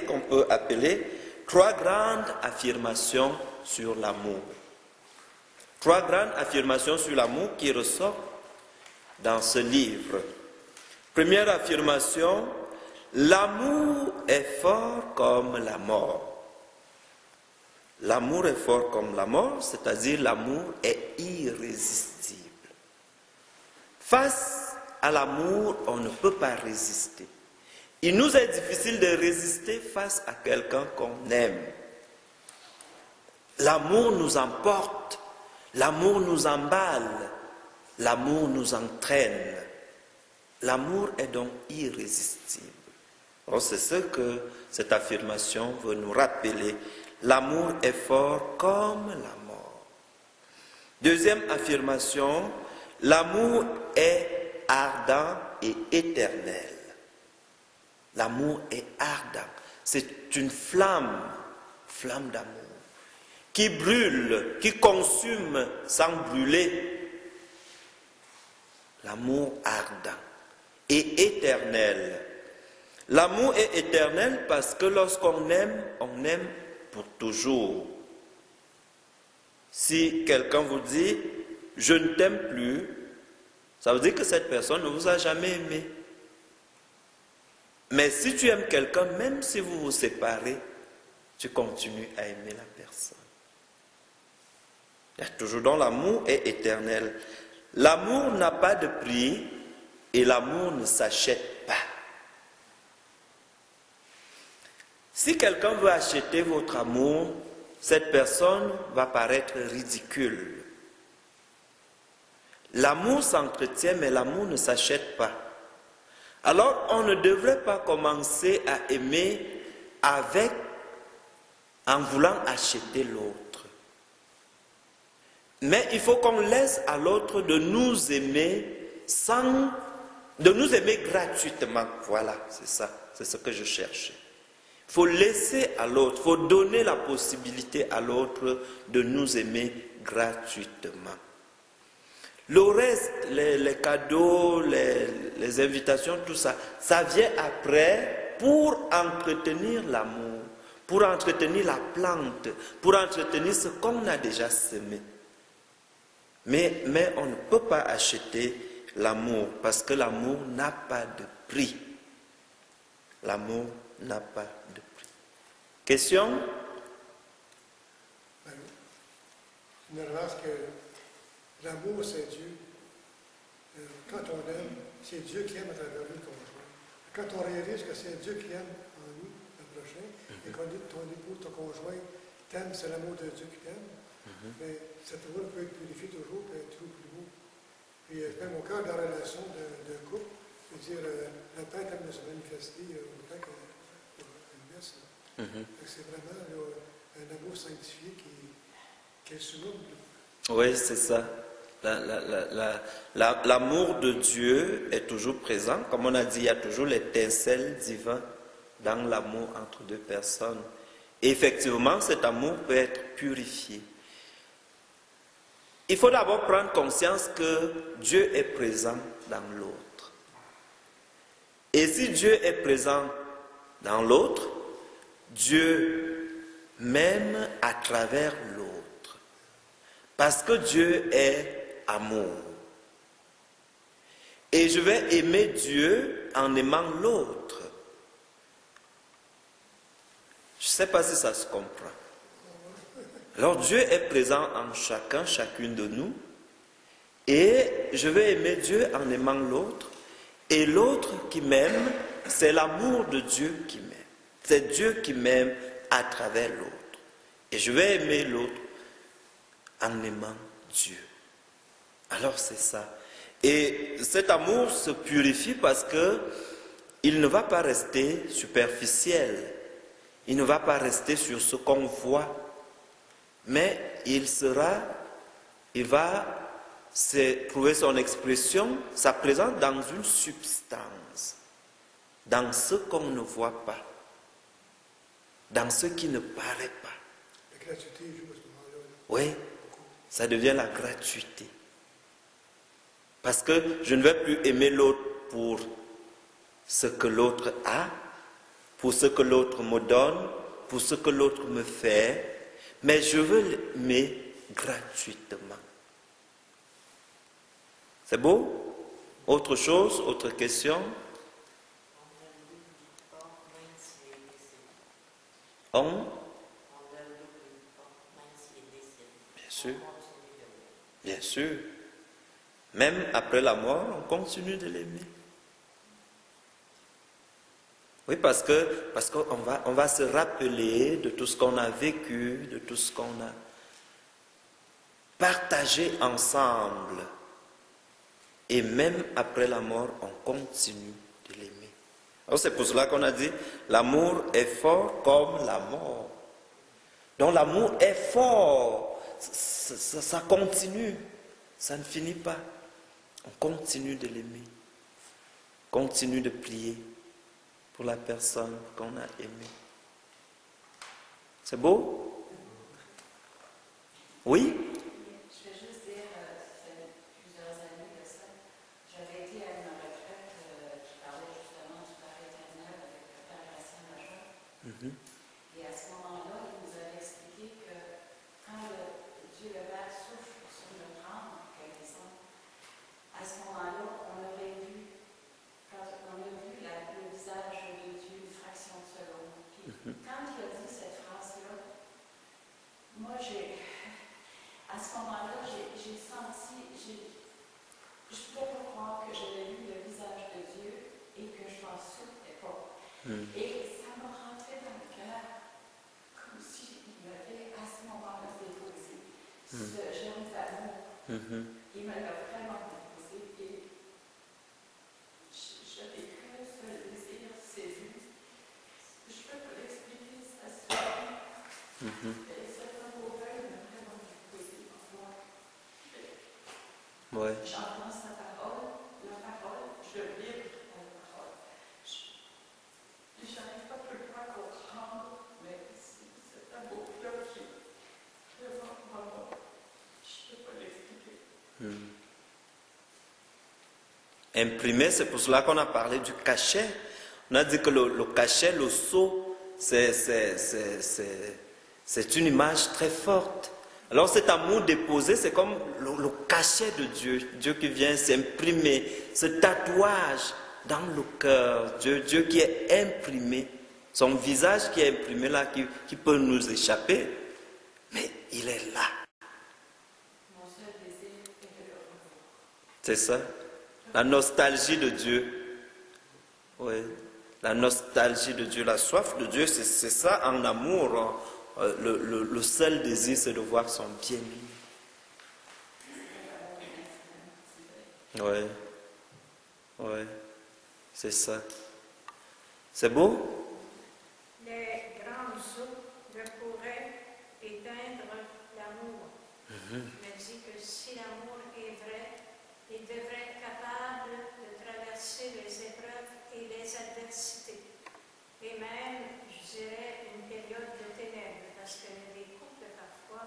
qu'on peut appeler trois grandes affirmations sur l'amour. Trois grandes affirmations sur l'amour qui ressortent dans ce livre. Première affirmation, l'amour est fort comme la mort. L'amour est fort comme la mort, c'est-à-dire l'amour est irrésistible. Face à l'amour, on ne peut pas résister. Il nous est difficile de résister face à quelqu'un qu'on aime. L'amour nous emporte, l'amour nous emballe, l'amour nous entraîne. L'amour est donc irrésistible. Alors c'est ce que cette affirmation veut nous rappeler. L'amour est fort comme la mort. Deuxième affirmation, l'amour est ardent et éternel. L'amour est ardent. C'est une flamme d'amour, qui brûle, qui consume sans brûler. L'amour ardent et éternel. L'amour est éternel parce que lorsqu'on aime, on aime pour toujours. Si quelqu'un vous dit « je ne t'aime plus », ça veut dire que cette personne ne vous a jamais aimé. Mais si tu aimes quelqu'un, même si vous vous séparez, tu continues à aimer la personne. Il y a toujours dans l'amour est éternel. L'amour n'a pas de prix et l'amour ne s'achète pas. Si quelqu'un veut acheter votre amour, cette personne va paraître ridicule. L'amour s'entretient, mais l'amour ne s'achète pas. Alors, on ne devrait pas commencer à aimer en voulant acheter l'autre. Mais il faut qu'on laisse à l'autre de nous aimer de nous aimer gratuitement. Voilà, c'est ça, c'est ce que je cherchais. Il faut laisser à l'autre, il faut donner la possibilité à l'autre de nous aimer gratuitement. Le reste, les cadeaux, les invitations, tout ça, ça vient après pour entretenir l'amour, pour entretenir la plante, pour entretenir ce qu'on a déjà semé. Mais on ne peut pas acheter l'amour parce que l'amour n'a pas de prix. L'amour n'a pas de prix. Question? Je me remarque que l'amour, c'est Dieu. Quand on aime, c'est Dieu qui aime à travers nous le conjoint. Quand on réalise que c'est Dieu qui aime en nous, le prochain, et qu'on dit ton époux, ton conjoint t'aime, c'est l'amour de Dieu qui t'aime, mais cet amour peut être purifié toujours, peut être toujours plus beau. Puis même au cœur de la relation de couple, je veux dire, la tête aime se manifester autant que l'inverse. C'est vraiment là, un amour sanctifié qui est soumis. Oui, c'est ça. L'amour de Dieu est toujours présent. Comme on a dit, il y a toujours l'étincelle divine dans l'amour entre deux personnes. Et effectivement, cet amour peut être purifié. Il faut d'abord prendre conscience que Dieu est présent dans l'autre. Et si Dieu est présent dans l'autre, Dieu m'aime à travers l'autre. Parce que Dieu est amour. Et je vais aimer Dieu en aimant l'autre. Je ne sais pas si ça se comprend. Alors Dieu est présent en chacun, chacune de nous. Et je vais aimer Dieu en aimant l'autre. Et l'autre qui m'aime, c'est l'amour de Dieu qui m'aime. C'est Dieu qui m'aime à travers l'autre. Et je vais aimer l'autre en aimant Dieu. Alors c'est ça. Et cet amour se purifie parce que il ne va pas rester superficiel. Il ne va pas rester sur ce qu'on voit. Mais il va trouver son expression, sa présence dans une substance, dans ce qu'on ne voit pas, dans ce qui ne paraît pas. La gratuité joue à ce moment-là. Oui, ça devient la gratuité. Parce que je ne vais plus aimer l'autre pour ce que l'autre a, pour ce que l'autre me donne, pour ce que l'autre me fait, mais je veux l'aimer gratuitement. C'est beau? Autre chose, autre question? On? Bien sûr. Bien sûr. Même après la mort, on continue de l'aimer. Oui, parce qu'on va se rappeler de tout ce qu'on a vécu, de tout ce qu'on a partagé ensemble. Et même après la mort, on continue de l'aimer. Alors c'est pour cela qu'on a dit, l'amour est fort comme la mort. Donc l'amour est fort, ça continue, ça ne finit pas. On continue de l'aimer, continue de prier pour la personne qu'on a aimée. C'est beau? Oui? Je vais juste dire, ça fait plusieurs années que ça, j'avais été à une retraite qui parlait justement du Père éternel avec le Père Racine Major. Et à ce moment-là, il nous avait expliqué que quand Dieu le Père souffle sur notre âme, quelque sorte, à ce moment-là, on aurait vu, quand on a vu le visage de Dieu, une fraction de seconde. Puis quand il a dit cette phrase-là, moi à ce moment-là, j'ai senti, je ne pouvais pas croire que j'avais vu le visage de Dieu et que je m'en souvenais pas. Et ça m'a rentré dans le cœur, comme s'il m'avait à ce moment-là déposé ce germe d'amour. Il me l'a vraiment déposé et j'avais qu'un seul désir, c'est lui. Je ne peux pas l'expliquer, ça se fait. Et cet amour-là, il m'a vraiment déposé en moi. Ouais. J'entends sa parole, la parole, je vibre à la parole. Je n'arrive pas tout le temps à comprendre, mais cet amour-là qui est devant moi, je ne peux pas l'expliquer. Imprimé, c'est pour cela qu'on a parlé du cachet. On a dit que le cachet, le sceau, c'est une image très forte. Alors cet amour déposé, c'est comme le cachet de Dieu. Dieu qui vient s'imprimer, ce tatouage dans le cœur. Dieu qui est imprimé. Son visage qui est imprimé là, qui peut nous échapper. Mais il est là. Mon seul désir est de le revoir. C'est ça. La nostalgie de Dieu. Oui. La nostalgie de Dieu, la soif de Dieu, c'est ça en amour. Le seul désir, c'est de voir son bien-aimé. Ouais. Ouais. C'est ça. C'est beau? Les grandes eaux ne pourraient éteindre l'amour. Je me dis que si l'amour est vrai, il devrait être capable de traverser les épreuves et les adversités. Et même, je dirais, une période de ténèbres, parce qu'il y a des couples parfois,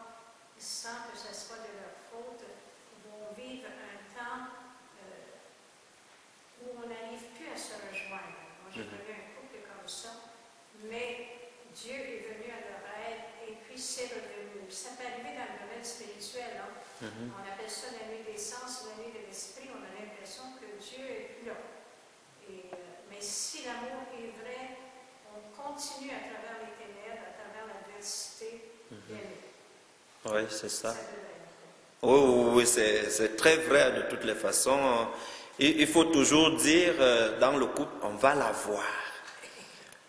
sans que ce soit de leur faute, vont vivre un temps où on n'arrive plus à se rejoindre. Moi, j'ai connu un couple comme ça, mais Dieu est venu à leur aide et puis c'est revenu. Ça peut arriver dans le domaine spirituel. Hein? On appelle ça la nuit des sens, la nuit de l'esprit. On a l'impression que Dieu est plus là. Mais si l'amour est vrai, on continue à travers les ténèbres, à travers l'adversité d'aimer. Oui, c'est ça. Ça devrait être. Oui, c'est très vrai de toutes les façons. Il faut toujours dire dans le couple, on va la voir.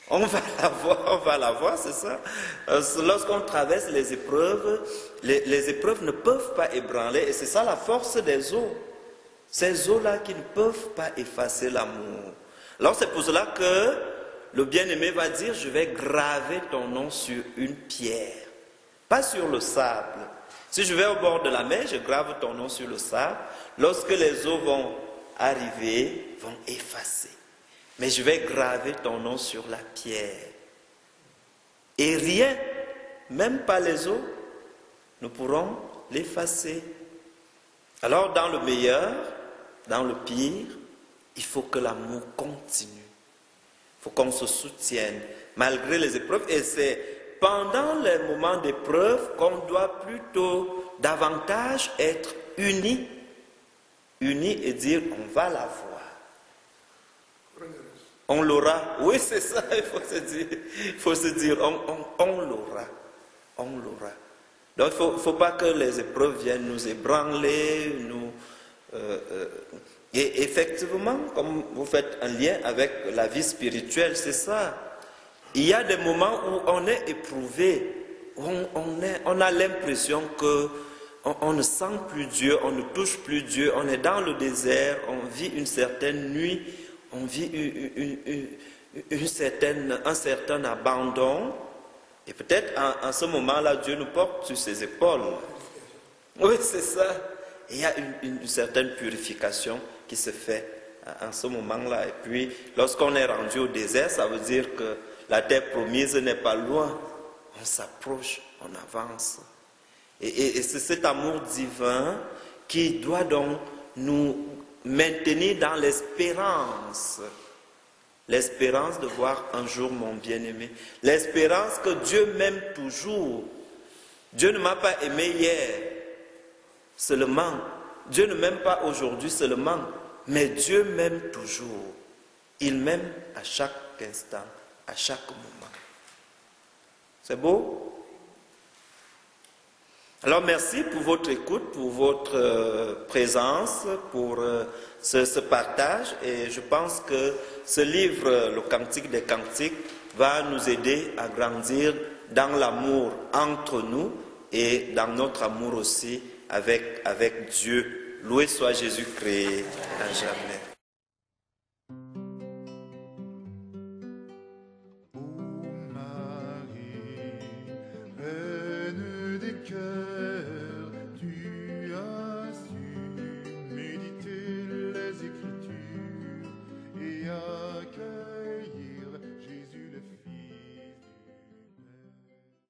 On va la voir, c'est ça. Lorsqu'on traverse les épreuves ne peuvent pas ébranler, et c'est ça la force des eaux. Ces eaux-là qui ne peuvent pas effacer l'amour. Alors c'est pour cela que le bien-aimé va dire, je vais graver ton nom sur une pierre, pas sur le sable. Si je vais au bord de la mer, je grave ton nom sur le sable. Lorsque les eaux vont arriver, vont effacer. Mais je vais graver ton nom sur la pierre. Et rien, même pas les eaux, ne pourront l'effacer. Alors dans le meilleur, dans le pire, il faut que l'amour continue. Il faut qu'on se soutienne, malgré les épreuves. Et c'est pendant les moments d'épreuve qu'on doit plutôt davantage être unis. Unis et dire, on va la voir. On l'aura. Oui, c'est ça, il faut se dire, on l'aura. On l'aura. Donc, il ne faut pas que les épreuves viennent nous ébranler, et effectivement, comme vous faites un lien avec la vie spirituelle, c'est ça. Il y a des moments où on est éprouvé, où on a l'impression qu'on ne sent plus Dieu, on ne touche plus Dieu, on est dans le désert, on vit une certaine nuit, on vit un certain abandon. Et peut-être en ce moment-là, Dieu nous porte sur ses épaules. Oui, c'est ça. Et il y a une certaine purification qui se fait en ce moment-là. Et puis, lorsqu'on est rendu au désert, ça veut dire que la terre promise n'est pas loin. On s'approche, on avance. Et c'est cet amour divin qui doit donc nous maintenir dans l'espérance. L'espérance de voir un jour mon bien-aimé. L'espérance que Dieu m'aime toujours. Dieu ne m'a pas aimé hier seulement. Dieu ne m'aime pas aujourd'hui seulement. Mais Dieu m'aime toujours. Il m'aime à chaque instant, à chaque moment. C'est beau? Alors merci pour votre écoute, pour votre présence, pour ce partage. Et je pense que ce livre, le Cantique des Cantiques, va nous aider à grandir dans l'amour entre nous et dans notre amour aussi avec Dieu. Loué soit Jésus-Christ à jamais.